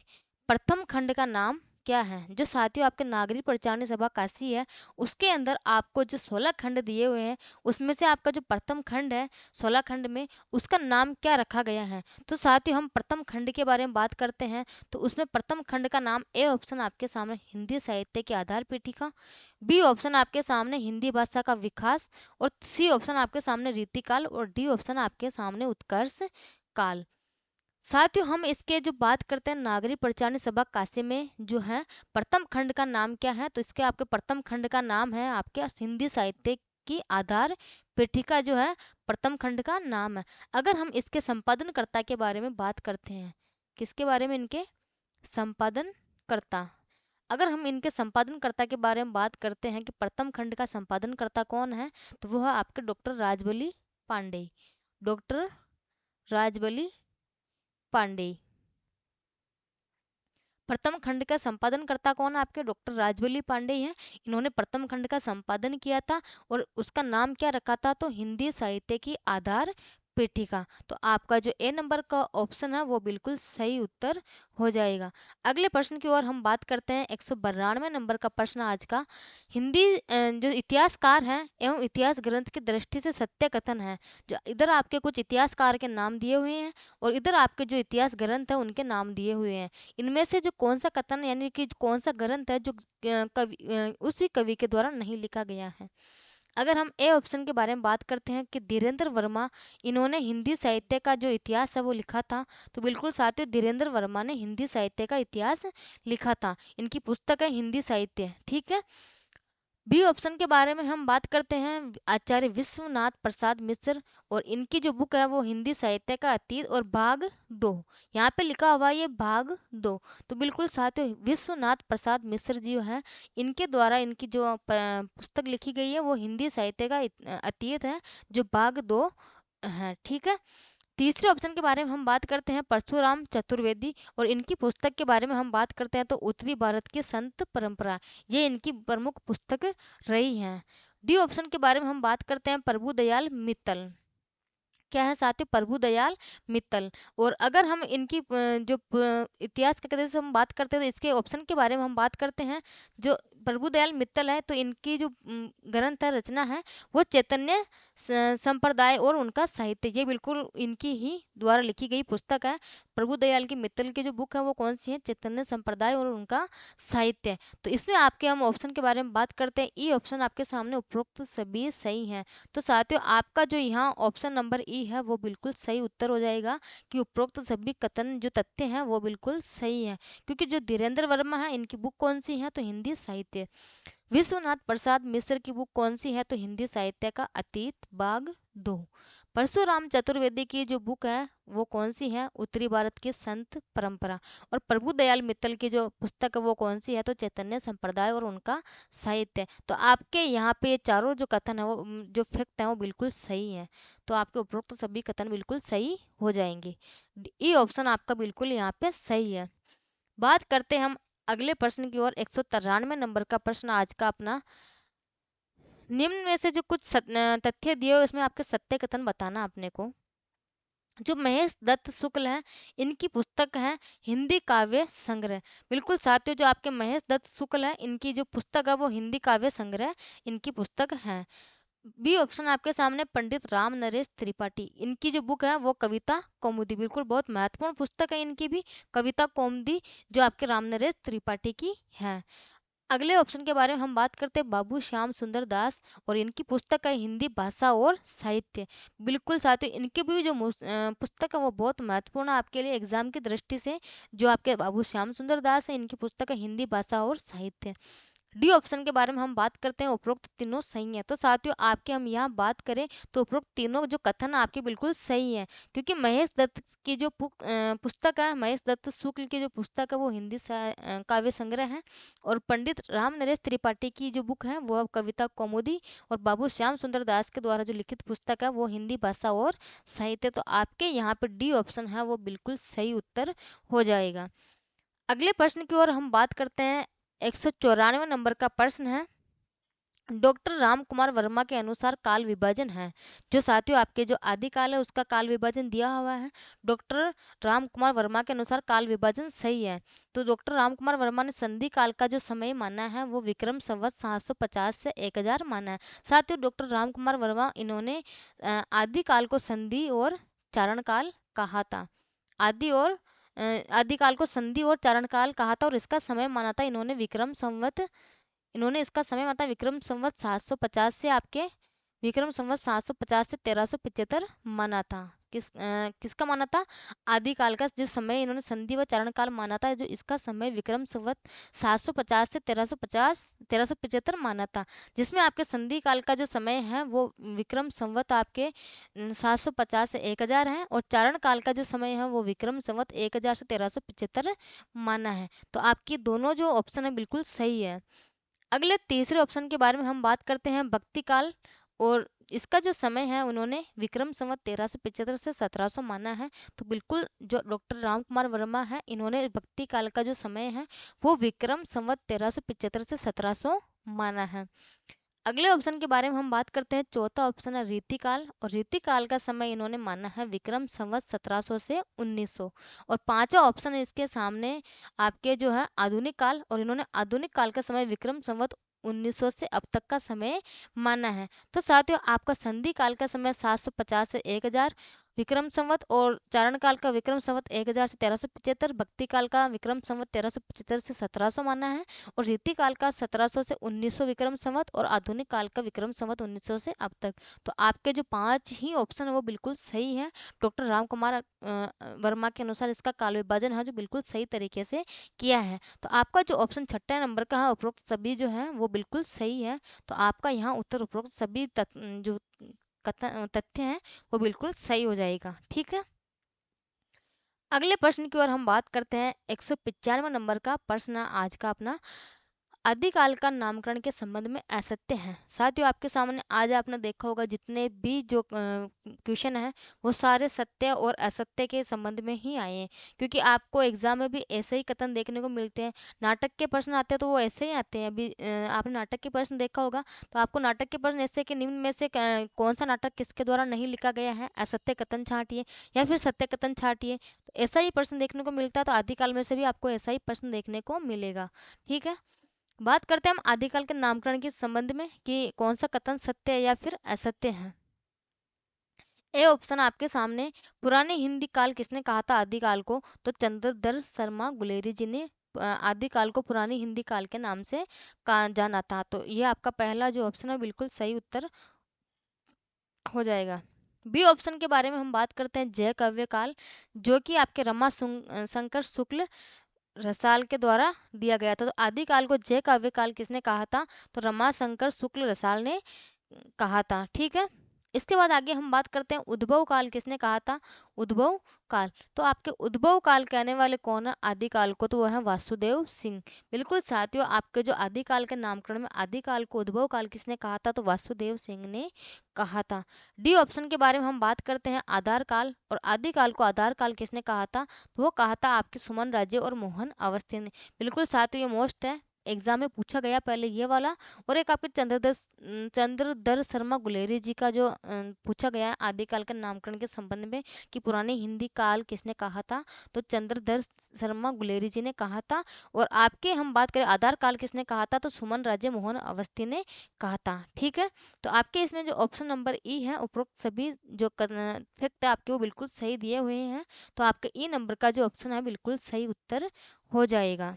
प्रथम खंड का नाम क्या है। जो साथियों आपके नागरी प्रचारणी सभा काशी है, उसके अंदर आपको जो 16 खंड दिए हुए हैं, उसमें से आपका जो प्रथम खंड है 16 खंड में, उसका नाम क्या रखा गया है। तो साथियों हम प्रथम खंड के बारे में बात करते हैं, तो उसमें प्रथम खंड का नाम ए ऑप्शन आपके सामने हिंदी साहित्य की आधार पीठिका, बी ऑप्शन आपके सामने हिंदी भाषा का विकास, और सी ऑप्शन आपके सामने रीतिकाल, और डी ऑप्शन आपके सामने उत्कर्ष काल। साथियों हम इसके जो बात करते हैं नागरिक प्रचारणी सभा काशी में जो है प्रथम खंड का नाम क्या है, तो इसके आपके प्रथम खंड का नाम है आपके हिंदी साहित्य की आधार पीठिका जो है प्रथम खंड का नाम है। अगर हम इसके संपादनकर्ता के बारे में बात करते हैं, किसके बारे में, इनके संपादनकर्ता, अगर हम इनके संपादनकर्ता के बारे में बात करते हैं कि प्रथम खंड का संपादनकर्ता कौन है, तो वो है आपके डॉक्टर राजबली पांडे। डॉक्टर राजबली पांडे प्रथम खंड का संपादनकर्ता कौन है, आपके डॉक्टर राजबली पांडे हैं। इन्होंने प्रथम खंड का संपादन किया था और उसका नाम क्या रखा था, तो हिंदी साहित्य की आधार पीठिका। तो आपका जो ए नंबर का ऑप्शन है वो बिल्कुल सही उत्तर हो जाएगा। अगले प्रश्न की ओर हम बात करते हैं। 192 नंबर का प्रश्न आज का। हिंदी जो इतिहासकार हैं एवं इतिहास ग्रंथ की दृष्टि से सत्य कथन है। जो इधर आपके कुछ इतिहासकार के नाम दिए हुए हैं और इधर आपके जो इतिहास ग्रंथ है उनके नाम दिए हुए हैं। इनमें से जो कौन सा कथन यानी कि कौन सा ग्रंथ है जो उसी कवि के द्वारा नहीं लिखा गया है। अगर हम ए ऑप्शन के बारे में बात करते हैं कि धीरेन्द्र वर्मा, इन्होंने हिंदी साहित्य का जो इतिहास है वो लिखा था, तो बिल्कुल साथियों धीरेन्द्र वर्मा ने हिंदी साहित्य का इतिहास लिखा था। इनकी पुस्तक है हिंदी साहित्य, ठीक है। बी ऑप्शन के बारे में हम बात करते हैं आचार्य विश्वनाथ प्रसाद मिश्र, और इनकी जो बुक है वो हिंदी साहित्य का अतीत और भाग 2। यहाँ पे लिखा हुआ है ये भाग 2। तो बिल्कुल साथियों विश्वनाथ प्रसाद मिश्र जी जो है, इनके द्वारा इनकी जो पुस्तक लिखी गई है वो हिंदी साहित्य का अतीत है, जो भाग 2 है, ठीक है। तीसरे ऑप्शन के बारे में हम बात करते हैं परशुराम चतुर्वेदी, और इनकी पुस्तक के बारे में हम बात करते हैं तो उत्तरी भारत की संत परंपरा, ये इनकी प्रमुख पुस्तक रही है। डी ऑप्शन के बारे में हम बात करते हैं प्रभुदयाल मित्तल। क्या है साथियों? प्रभुदयाल मित्तल। और अगर हम इनकी जो इतिहास के कथन से हम बात करते हैं तो इसके ऑप्शन के बारे में हम बात करते हैं। जो प्रभुदयाल मित्तल है तो इनकी जो ग्रंथ है, रचना है, वो चैतन्य संप्रदाय और उनका साहित्य, ये बिल्कुल इनकी ही द्वारा लिखी गई पुस्तक है। प्रभुदयाल की मित्तल की जो बुक है वो कौन सी है? चैतन्य संप्रदाय और उनका साहित्य। तो इसमें आपके हम ऑप्शन के बारे में बात करते हैं। ई ऑप्शन आपके सामने उपरोक्त सभी सही हैं। तो साथियों आपका जो यहाँ ऑप्शन नंबर ई है वो बिल्कुल सही उत्तर हो जाएगा कि उपरोक्त सभी कथन जो तथ्य हैं वो बिल्कुल सही है, क्योंकि जो धीरेन्द्र वर्मा है इनकी बुक कौन सी है? तो हिंदी साहित्य। विश्वनाथ प्रसाद मिश्र की बुक कौन सी है? तो हिंदी साहित्य का अतीत भाग 2। परशुराम चतुर्वेदी की जो बुक है वो कौन सी है? उत्तरी भारत की संत परंपरा। और प्रभुदयाल मित्तल की जो पुस्तक है वो कौन सी है? तो चैतन्य संप्रदाय और उनका साहित्य। तो आपके यहाँ पे ये चारों जो कथन है वो जो फैक्ट है वो बिल्कुल सही है। तो आपके उपरोक्त सभी कथन बिल्कुल सही हो जाएंगे। ई ऑप्शन आपका बिल्कुल यहाँ पे सही है। बात करते हैं हम अगले प्रश्न की ओर। 193 नंबर का प्रश्न आज का अपना। निम्न में से जो कुछ तथ्य दिए हुए इसमें आपके सत्य कथन बताना अपने को। जो महेश दत्त शुक्ल हैं इनकी पुस्तक है हिंदी काव्य संग्रह। बिल्कुल साथियों जो आपके महेश दत्त शुक्ल हैं इनकी जो पुस्तक है वो हिंदी काव्य संग्रह इनकी पुस्तक है। बी ऑप्शन आपके सामने पंडित राम नरेश त्रिपाठी, इनकी जो बुक है वो कविता कौमुदी। बिल्कुल बहुत महत्वपूर्ण पुस्तक है इनकी भी, कविता कौमुदी, जो आपके राम नरेश त्रिपाठी की है। अगले ऑप्शन के बारे में हम बात करते हैं बाबू श्याम सुंदर दास, और इनकी पुस्तक है हिंदी भाषा और साहित्य। बिल्कुल साथियों इनकी भी जो पुस्तक है वो बहुत महत्वपूर्ण है आपके लिए एग्जाम की दृष्टि से। जो आपके बाबू श्याम सुंदर दास है इनकी पुस्तक है हिंदी भाषा और साहित्य। डी ऑप्शन के बारे में हम बात करते हैं उपरोक्त तीनों सही है। तो साथियों आपके हम यहाँ बात करें तो उपरोक्त तीनों जो कथन आपके बिल्कुल सही है, क्योंकि महेश दत्त की जो पुस्तक है, महेश दत्त शुक्ल की जो पुस्तक है वो हिंदी काव्य संग्रह है, और पंडित राम नरेश त्रिपाठी की जो बुक है वो कविता कौमुदी, और बाबू श्याम सुंदर दास के द्वारा जो लिखित पुस्तक है वो हिंदी भाषा और साहित्य। तो आपके यहाँ पे डी ऑप्शन है वो बिल्कुल सही उत्तर हो जाएगा। अगले प्रश्न की ओर हम बात करते हैं। 194 नंबर का प्रश्न है। डॉक्टर राम कुमार वर्मा के अनुसार काल विभाजन है। जो साथियों आपके जो आदिकाल है उसका काल विभाजन दिया हुआ है। डॉक्टर राम कुमार वर्मा के अनुसार काल विभाजन सही है। तो डॉक्टर राम कुमार वर्मा ने संधि काल का जो समय माना है वो विक्रम संवत 750 से 1000 माना है। साथियों डॉक्टर राम कुमार वर्मा इन्होंने आदिकाल को संधि और चारण काल कहा था। आदि और आदिकाल को संधि और चारण काल कहा था, और इसका समय माना था इन्होंने इसका समय माना विक्रम संवत 750 से आपके विक्रम संवत 750 से 1375 माना था। किसका माना था? आदिकाल का जो समय इन्होंने संधि व चारण काल माना था, जो इसका समय विक्रम संवत 750 से 1375 माना था, जिसमें आपके संधि काल का जो समय है वो विक्रम संवत आपके 750 से 1000 है, और चारण काल का जो समय है वो विक्रम संवत 1000 से 1375 माना है। तो आपकी दोनों जो ऑप्शन है बिल्कुल सही है। अगले तीसरे ऑप्शन के बारे में हम बात करते हैं भक्ति काल, और इसका जो समय है उन्होंने विक्रम संवत 1375 से 1700 माना है। तो बिल्कुल जो डॉक्टर राम कुमार वर्मा है इन्होंने भक्ति काल का जो समय है वो विक्रम संवत 1375 से 1700 माना है। अगले ऑप्शन के बारे में हम बात करते हैं। चौथा ऑप्शन है रीतिकाल, और रीतिकाल का समय इन्होंने माना है विक्रम संवत 1700 से 1900। और पांचवा ऑप्शन है इसके सामने आपके जो है आधुनिक काल, और इन्होंने आधुनिक काल का समय विक्रम संवत 1900 से अब तक का समय माना है। तो साथियों आपका संधि काल का समय 750 से 1000 विक्रम संवत, और चारण काल का विक्रम संवत 1000 से 1375, भक्ति काल का विक्रम संवत 1375 से 1700 माना है, और रीति काल का 1700 से 1900 विक्रम संवत, और आधुनिक काल का विक्रम संवत 1900 से अब तक। तो आपके जो पांच ही ऑप्शन है वो बिल्कुल सही है। डॉक्टर राम कुमार वर्मा के अनुसार इसका काल विभाजन है जो बिल्कुल सही तरीके से किया है। तो आपका जो ऑप्शन छठे नंबर का है उपरोक्त सभी जो है वो बिल्कुल सही है। तो आपका यहाँ उत्तर उपरोक्त सभी जो तथ्य हैं वो बिल्कुल सही हो जाएगा। ठीक है, अगले प्रश्न की ओर हम बात करते हैं। 195 नंबर का प्रश्न है आज का अपना। आदिकाल का नामकरण के संबंध में असत्य है। साथियों आपके सामने आज आपने देखा होगा जितने भी जो क्वेश्चन है वो सारे सत्य और असत्य के संबंध में ही आए हैं, क्योंकि आपको एग्जाम में भी ऐसे ही कथन देखने को मिलते हैं। नाटक के प्रश्न आते हैं तो वो ऐसे ही आते हैं। अभी आपने नाटक के प्रश्न देखा होगा, तो आपको नाटक के प्रश्न ऐसे कि निम्न में से कौन सा नाटक किसके द्वारा नहीं लिखा गया है, असत्य कथन छांटिए या फिर सत्य कथन छांटिए। तो ऐसा ही प्रश्न देखने को मिलता है, तो आदिकाल में से भी आपको ऐसा ही प्रश्न देखने को मिलेगा। ठीक है, बात करते हैं हम आदिकाल के नामकरण के संबंध में कि कौन सा कथन सत्य है या फिर असत्य है। ए ऑप्शन आपके सामने। पुराने हिंदी काल किसने कहा था आदिकाल को? तो चंद्रधर शर्मा गुलेरी जी ने आदिकाल को पुरानी हिंदी काल के नाम से जाना था। तो ये आपका पहला जो ऑप्शन है बिल्कुल सही उत्तर हो जाएगा। बी ऑप्शन के बारे में हम बात करते हैं। जय काव्य काल, जो कि आपके शंकर शुक्ल रसाल के द्वारा दिया गया था। तो आदिकाल को जय काव्य काल किसने कहा था? तो रमाशंकर शुक्ल रसाल ने कहा था। ठीक है, इसके बाद आगे हम बात करते हैं उद्भव काल किसने कहा था? उद्भव काल, तो आपके उद्भव काल कहने वाले कौन है आदिकाल को? तो वो है वासुदेव सिंह। बिल्कुल साथियों, आपके जो आदिकाल के नामकरण में आदिकाल को उद्भव काल किसने कहा था? तो वासुदेव सिंह ने कहा था। डी ऑप्शन के बारे में हम बात करते हैं आधार काल, और आदिकाल को आधार काल किसने कहा था? तो वो कहा था आपके सुमन राज्य और मोहन अवस्थी ने। बिल्कुल साथियों, ये मोस्ट है, एग्जाम में पूछा गया पहले ये वाला, और एक आपके चंद्रधर शर्मा गुलेरी जी का जो पूछा गया है आदिकाल के नामकरण के संबंध में कि पुरानी हिंदी काल किसने कहा था? तो चंद्रधर शर्मा गुलेरी जी ने कहा था। और आपके हम बात करें आधार काल किसने कहा था? तो सुमन राज्य मोहन अवस्थी ने कहा था। ठीक है, तो आपके इसमें जो ऑप्शन नंबर ई है उपरोक्त सभी जो फैक्ट है आपके वो बिल्कुल सही दिए हुए हैं। तो आपके ई नंबर का जो ऑप्शन है बिल्कुल सही उत्तर हो जाएगा।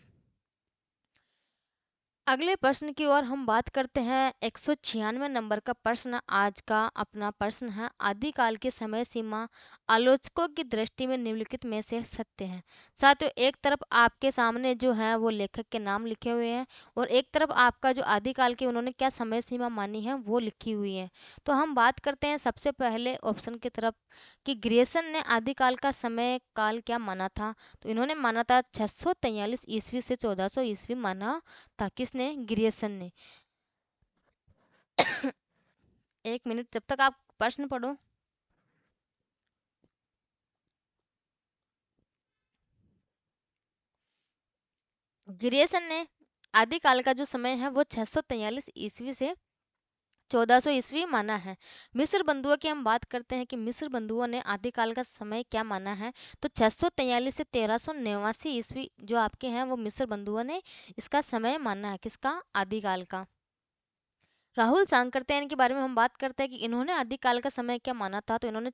अगले प्रश्न की ओर हम बात करते हैं। 196 नंबर का प्रश्न आज का अपना प्रश्न है। आदिकाल की समय सीमा आलोचकों की दृष्टि में निम्नलिखित में से सत्य है। साथियों एक तरफ आपके सामने जो है वो लेखक के नाम लिखे हुए हैं, और एक तरफ आपका जो आदिकाल की उन्होंने क्या समय सीमा मानी है वो लिखी हुई है। तो हम बात करते हैं सबसे पहले ऑप्शन की तरफ कि ग्रेसन ने आदिकाल का समय काल क्या माना था? तो इन्होंने माना था 643 ईस्वी से 1400 ईस्वी माना था। किसने? ग्रियर्सन ने। एक मिनट, जब तक आप प्रश्न पढ़ो। ग्रियर्सन ने आदिकाल का जो समय है वो 643 ईस्वी से 1400 ईस्वी माना है। मिस्र बंधुओं की हम बात करते हैं कि मिस्र बंधुओं ने आदिकाल का समय क्या माना है? तो 643 से 1389 ईस्वी जो आपके हैं वो मिस्र बंधुओं ने इसका समय माना है। किसका? आदिकाल का। राहुल सांकृत्यायन के बारे में हम बात करते हैं कि इन्होंने आदिकाल का समय क्या माना था? तो इन्होंने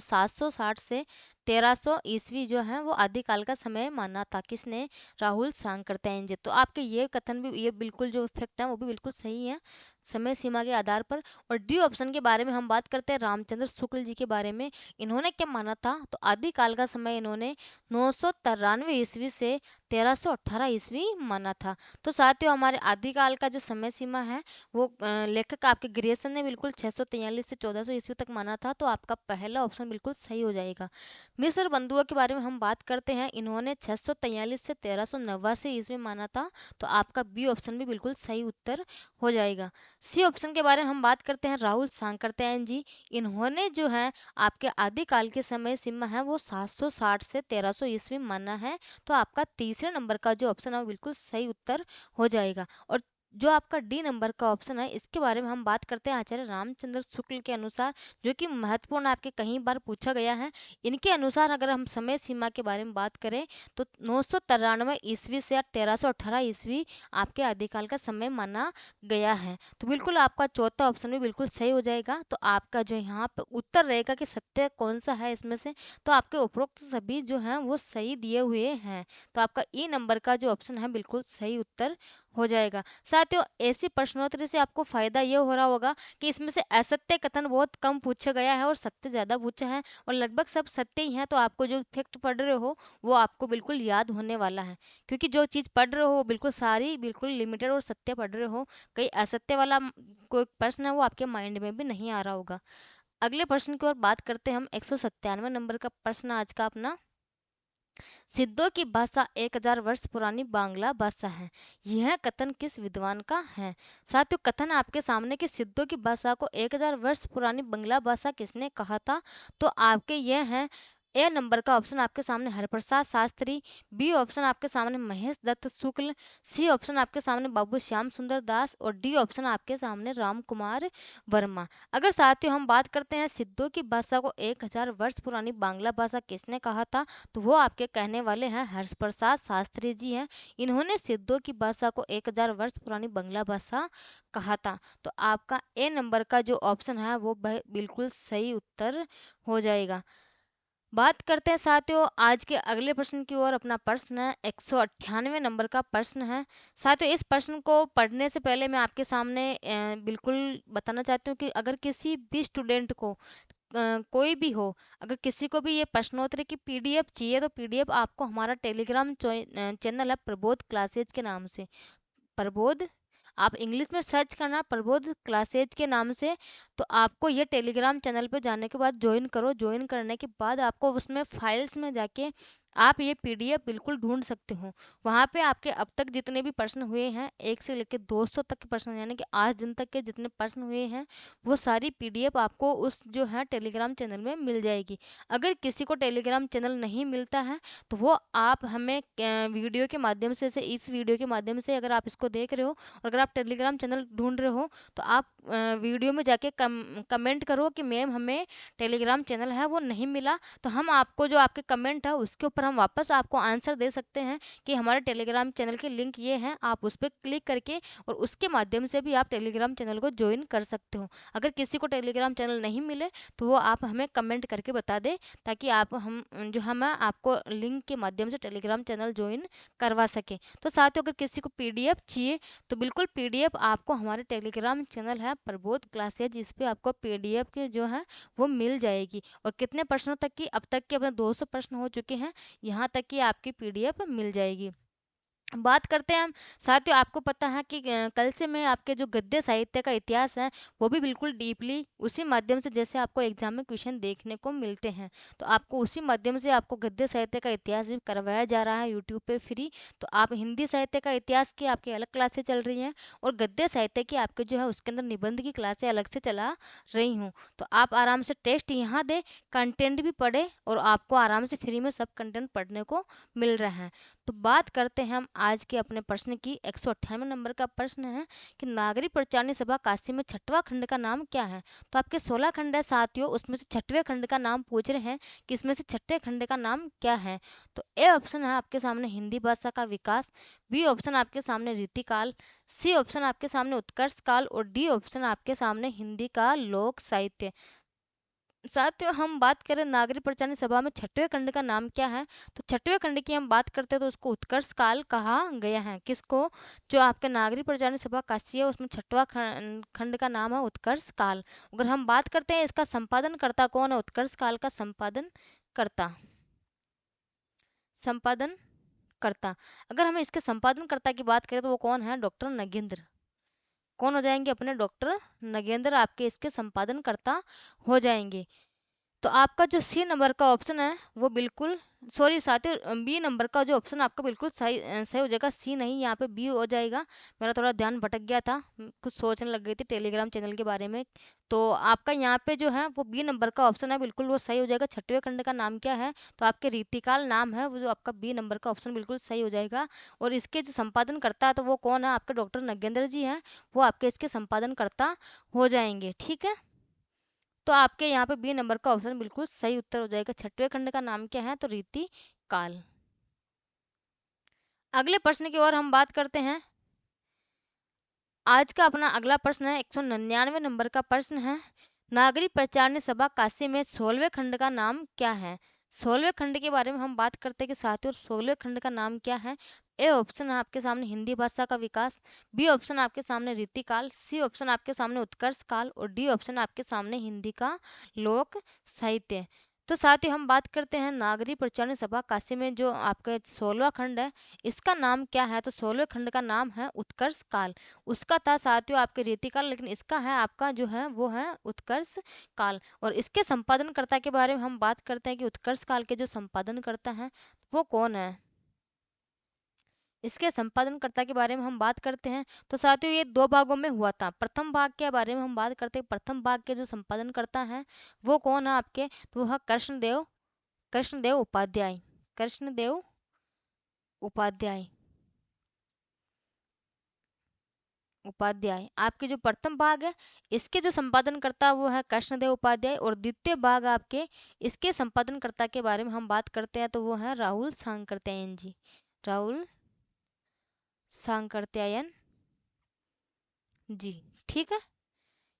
760 से 1300 ईस्वी जो है वो आदिकाल का समय माना था। किसने? राहुल सांकृत्यायन जी। तो आपके ये कथन भी, ये बिल्कुल जो फैक्ट है वो भी बिल्कुल सही है समय सीमा के आधार पर। और डी ऑप्शन के बारे में हम बात करते हैं रामचंद्र शुक्ल जी के बारे में। इन्होंने क्या माना था? तो आदिकाल का समय इन्होंने 993 ईस्वी से 1318 ईस्वी माना था। तो साथियों हमारे आदिकाल का जो समय सीमा है वो लेखक आपके ग्रेसन ने बिल्कुल 643 से 1400 ईस्वी तक माना था। तो आपका पहला ऑप्शन बिल्कुल सही हो जाएगा। मिस्र बंधुओं के बारे में हम बात करते हैं। इन्होंने 643 से 1389 ईस्वी माना था। तो आपका बी ऑप्शन भी बिल्कुल सही उत्तर हो जाएगा। सी ऑप्शन के बारे में हम बात करते हैं। राहुल सांकृत्यायन जी, इन्होंने जो है आपके आदिकाल के समय सीमा है वो 760 से 1300 ईस्वी माना है। तो आपका तीसरे नंबर का जो ऑप्शन है वो बिल्कुल सही उत्तर हो जाएगा। और जो आपका डी नंबर का ऑप्शन है, इसके बारे में हम बात करते हैं आचार्य रामचंद्र शुक्ल के अनुसार, जो कि महत्वपूर्ण आपके कई बार पूछा गया है। इनके अनुसार अगर हम समय सीमा के बारे में बात करें तो 993 ईस्वी से 1318 ईस्वी आपके आदिकाल का समय माना गया है। तो बिल्कुल आपका चौथा ऑप्शन भी बिल्कुल सही हो जाएगा। तो आपका जो यहाँ पे उत्तर रहेगा कि सत्य कौन सा है इसमें से, तो आपके उपरोक्त सभी जो हैं वो सही दिए हुए हैं। तो आपका ई नंबर का जो ऑप्शन है बिल्कुल सही उत्तर हो जाएगा। साथियों, ऐसी प्रश्नोत्तरी से आपको फायदा ये हो रहा होगा कि इसमें से असत्य कथन बहुत कम पूछा गया है और सत्य ज्यादा पूछा है, और लगभग सब सत्य ही है। तो आपको जो फैक्ट पढ़ रहे हो वो आपको बिल्कुल याद होने वाला है, क्योंकि जो चीज पढ़ रहे हो वो बिल्कुल सारी बिल्कुल लिमिटेड और सत्य पढ़ रहे हो। कई असत्य वाला कोई प्रश्न है वो आपके माइंड में भी नहीं आ रहा होगा। अगले प्रश्न की ओर बात करते हैं हम। 197 नंबर का प्रश्न आज का अपना। सिद्धों की भाषा 1000 वर्ष पुरानी बांग्ला भाषा है, यह कथन किस विद्वान का है? साथियों, कथन आपके सामने कि सिद्धों की भाषा को 1000 वर्ष पुरानी बांग्ला भाषा किसने कहा था? तो आपके यह है ए नंबर का ऑप्शन आपके सामने हरिप्रसाद शास्त्री, बी ऑप्शन आपके सामने महेश दत्त शुक्ल, सी ऑप्शन आपके सामने बाबू श्याम सुंदर दास, और डी ऑप्शन आपके सामने राम कुमार वर्मा। अगर साथियों हम बात करते हैं सिद्धों की भाषा को 1000 वर्ष पुरानी बांग्ला भाषा किसने कहा था, तो वो आपके कहने वाले हैं हरिप्रसाद शास्त्री जी हैं। इन्होंने सिद्धों की भाषा को 1000 वर्ष पुरानी बांग्ला भाषा कहा था। तो आपका ए नंबर का जो ऑप्शन है वो बिल्कुल सही उत्तर हो जाएगा। बात करते हैं साथियों आज के अगले प्रश्न की ओर। अपना प्रश्न है 198 नंबर का प्रश्न है। साथियों, इस प्रश्न को पढ़ने से पहले मैं आपके सामने बिल्कुल बताना चाहती हूँ कि अगर किसी भी स्टूडेंट को कोई भी हो, अगर किसी को भी ये प्रश्नोत्तरी की पीडीएफ चाहिए तो पीडीएफ आपको हमारा टेलीग्राम चैनल है प्रबोध क्लासेज के नाम से। प्रबोध, आप इंग्लिश में सर्च करना प्रबोध क्लासेज के नाम से। तो आपको ये टेलीग्राम चैनल पे जाने के बाद ज्वाइन करो। ज्वाइन करने के बाद आपको उसमें फाइल्स में जाके आप ये पीडीएफ बिल्कुल ढूंढ सकते हो। वहाँ पे आपके अब तक जितने भी प्रश्न हुए हैं 1 से लेकर 200 तक के प्रश्न, यानी कि आज दिन तक के जितने प्रश्न हुए हैं वो सारी पीडीएफ आपको उस जो है टेलीग्राम चैनल में मिल जाएगी। अगर किसी को टेलीग्राम चैनल नहीं मिलता है तो वो आप हमें वीडियो के माध्यम से इस वीडियो के माध्यम से अगर आप इसको देख रहे हो और अगर आप टेलीग्राम चैनल ढूंढ रहे हो तो आप वीडियो में जाके कमेंट करो कि मैम हमें टेलीग्राम चैनल है वो नहीं मिला। तो हम आपको जो आपके कमेंट है उसके ऊपर हम वापस आपको आंसर दे सकते हैं कि हमारे टेलीग्राम चैनल के लिंक ये हैं, आप उस पर क्लिक करके और उसके माध्यम से भी आप टेलीग्राम चैनल को ज्वाइन कर सकते हो। अगर किसी को टेलीग्राम चैनल नहीं मिले तो वो आप हमें कमेंट करके बता दें, ताकि आप हम आपको लिंक के माध्यम से टेलीग्राम चैनल ज्वाइन करवा सके। तो साथियों, अगर किसी को पीडीएफ चाहिए तो बिल्कुल पीडीएफ आपको हमारे टेलीग्राम चैनल है प्रबोध क्लासेज, इस पे आपको पीडीएफ के जो है वो मिल जाएगी। और कितने प्रश्नों तक की, अब तक के अपने 200 प्रश्न हो चुके हैं, यहाँ तक की आपकी पीडीएफ मिल जाएगी। बात करते हैं हम। साथियों, आपको पता है कि कल से मैं आपके जो गद्य साहित्य का इतिहास है वो भी बिल्कुल डीपली उसी माध्यम से, जैसे आपको एग्जाम में क्वेश्चन देखने को मिलते हैं, तो आपको उसी माध्यम से आपको गद्य साहित्य का इतिहास भी करवाया जा रहा है यूट्यूब पे फ्री। तो आप हिंदी साहित्य का इतिहास की आपकी अलग क्लासें चल रही हैं और गद्य साहित्य की आपके जो है उसके अंदर निबंध की क्लासें अलग से चला रही हूँ। तो आप आराम से टेस्ट यहाँ दे, कंटेंट भी पढ़े और आपको आराम से फ्री में सब कंटेंट पढ़ने को मिल रहा है। तो बात करते हैं हम आज के अपने प्रश्न की। 198 नंबर का प्रश्न है कि नागरिक प्रचारणी सभा काशी में छठवां खंड का नाम क्या है? तो आपके 16 खंड है साथियों, उसमें से छठवें खंड का नाम पूछ रहे हैं कि इसमें से छठे खंड का नाम क्या है? तो ए ऑप्शन है आपके सामने हिंदी भाषा का विकास, बी ऑप्शन आपके सामने रीतिकाल, सी ऑप्शन आपके सामने उत्कर्ष काल, और डी ऑप्शन आपके सामने हिंदी का लोक साहित्य। साथियों, हम बात करें नागरिक प्रचारणी सभा में छठवें खंड का नाम क्या है, तो छठवें खंड की हम बात करते हैं तो उसको उत्कर्ष काल कहा गया है। किसको? जो आपके नागरिक प्रचारणी सभा काशी है उसमें छठवां खंड का नाम है उत्कर्ष काल। अगर हम बात करते हैं इसका संपादन करता कौन है, उत्कर्ष काल का संपादन करता, संपादन करता, अगर हम इसके संपादन करता की बात करें तो वो कौन है? डॉक्टर नगेंद्र। कौन हो जाएंगे? अपने डॉक्टर नगेंद्र आपके इसके संपादन करता हो जाएंगे। तो आपका जो सी नंबर का ऑप्शन है वो बिल्कुल, सॉरी साथियों, बी नंबर का जो ऑप्शन आपका बिल्कुल सही सही हो जाएगा। सी नहीं, यहाँ पे बी हो जाएगा। मेरा थोड़ा ध्यान भटक गया था, कुछ सोचने लग गई थी टेलीग्राम चैनल के बारे में। तो आपका यहाँ पे जो है वो बी नंबर का ऑप्शन है, बिल्कुल वो सही हो जाएगा। छठवें खंड का नाम क्या है? तो आपके रीतिकाल नाम है वो, जो आपका बी नंबर का ऑप्शन बिल्कुल सही हो जाएगा। और इसके जो संपादन करता है तो वो कौन है? आपके डॉक्टर नगेंद्र जी हैं, वो आपके इसके संपादन करता हो जाएंगे। ठीक है, तो आपके यहाँ पे बी नंबर का ऑप्शन बिल्कुल सही उत्तर हो जाएगा। छठवें खंड का नाम क्या है? तो रीति काल। अगले प्रश्न की ओर हम बात करते हैं। आज का अपना अगला प्रश्न है 199 नंबर का प्रश्न है। नागरिक प्रचारणी सभा काशी में 16वें खंड का नाम क्या है? 16वें खंड के बारे में हम बात करते हैं कि साथियों 16वें खंड का नाम क्या है। ए ऑप्शन है आपके सामने हिंदी भाषा का विकास, बी ऑप्शन आपके सामने रीतिकाल, सी ऑप्शन आपके सामने उत्कर्ष काल और डी ऑप्शन आपके सामने हिंदी का लोक साहित्य। तो साथ ही हम बात करते हैं नागरिक प्रचारणी सभा काशी में जो आपका 16वां खंड है, इसका नाम क्या है? तो 16वें खंड का नाम है उत्कर्ष काल। उसका था साथियों आपके रीतिकाल, लेकिन इसका है आपका जो है वो है उत्कर्ष काल। और इसके संपादनकर्ता के बारे में हम बात करते हैं कि उत्कर्ष काल के जो संपादनकर्ता हैं वो कौन है। इसके संपादनकर्ता के बारे में हम बात करते हैं तो साथियों ये दो भागों में हुआ था। प्रथम भाग के बारे में हम बात करते हैं, प्रथम भाग के जो संपादनकर्ता हैं वो कौन है आपके? तो वो है कृष्णदेव, कृष्णदेव उपाध्याय, कृष्णदेव उपाध्याय, उपाध्याय। आपके जो प्रथम भाग है इसके जो संपादन करता है वो है कृष्णदेव उपाध्याय। और द्वितीय भाग आपके इसके संपादन करता के बारे में हम बात करते हैं तो वो है राहुल सांकृत्यायन जी, राहुल सांकृत्यायन जी। ठीक है,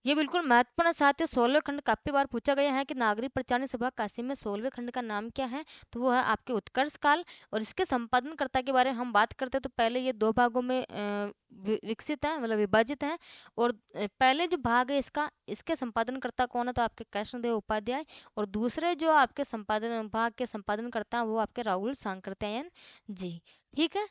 ये बिल्कुल महत्वपूर्ण साथ है। 16वें खंड काफी बार पूछा गया है कि नागरिक प्रचारणी सभा काशी में 16वें खंड का नाम क्या है? तो वो है आपके उत्कर्ष काल। और इसके संपादनकर्ता के बारे में हम बात करते हैं तो पहले ये दो भागों में विकसित है, मतलब विभाजित है। और पहले जो भाग है इसका, इसके संपादनकर्ता कौन है? तो आपके कृष्णदेव उपाध्याय। और दूसरे जो आपके संपादन भाग के संपादनकर्ता हैं वो आपके राहुल सांकृत्यायन जी। ठीक है,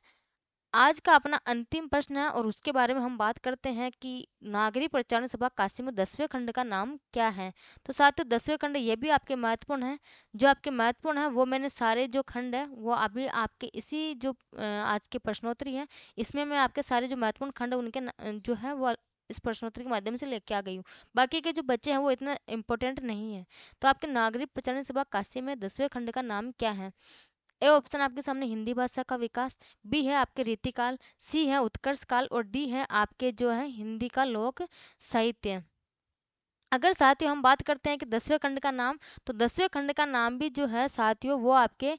आज का अपना अंतिम प्रश्न है और उसके बारे में हम बात करते हैं कि नागरिक प्रचारणी सभा काशी में 10वें खंड का नाम क्या है। तो साथियों 10वें खंड ये भी आपके महत्वपूर्ण है। जो आपके महत्वपूर्ण है वो मैंने सारे जो खंड है वो अभी आपके इसी जो आज के प्रश्नोत्तरी है इसमें मैं आपके सारे जो महत्वपूर्ण खंड है उनके जो है वो इस प्रश्नोत्तरी के माध्यम से लेके आ गई हूँ। बाकी के जो बच्चे हैं वो इतना इम्पोर्टेंट नहीं है। तो आपके नागरिक प्रचारणी सभा काशी में 10वें खंड का नाम क्या है? ए ऑप्शन आपके सामने हिंदी भाषा का विकास, बी है आपके रीतिकाल, सी है उत्कर्ष काल और डी है आपके जो है हिंदी का लोक साहित्य। अगर साथियों हम बात करते हैं कि 10वें खंड का नाम, तो 10वें खंड का नाम भी जो है साथियों वो आपके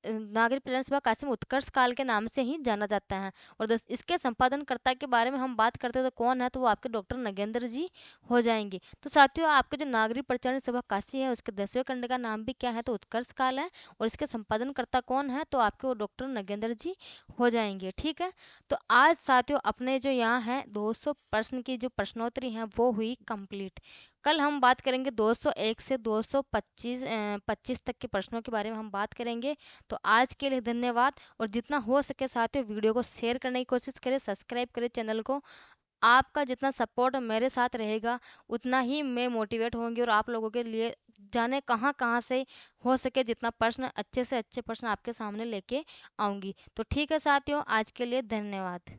नागरिक प्रचारणी सभा काशी में उत्कर्ष काल के नाम से ही जाना जाता है। और इसके संपादनकर्ता के बारे में हम बात करते हैं तो कौन है? तो वो आपके डॉक्टर नगेंद्र जी हो जाएंगे। तो साथियों आपके जो नागरिक प्रचारणी सभा काशी है उसके 10वें खंड का नाम भी क्या है? तो उत्कर्ष काल है। और इसके संपादनकर्ता कौन है? तो आपके वो डॉक्टर नगेंद्र जी हो जाएंगे। ठीक है, तो आज साथियों अपने जो यहाँ है 200 प्रश्न की जो प्रश्नोत्तरी है वो हुई कंप्लीट। कल हम बात करेंगे 201 से 225 25 तक के प्रश्नों के बारे में हम बात करेंगे। तो आज के लिए धन्यवाद। और जितना हो सके साथियों वीडियो को शेयर करने की कोशिश करें, सब्सक्राइब करें चैनल को। आपका जितना सपोर्ट मेरे साथ रहेगा उतना ही मैं मोटिवेट होंगी और आप लोगों के लिए जाने कहाँ कहाँ से हो सके जितना प्रश्न अच्छे से अच्छे प्रश्न आपके सामने लेके आऊंगी। तो ठीक है साथियों, आज के लिए धन्यवाद।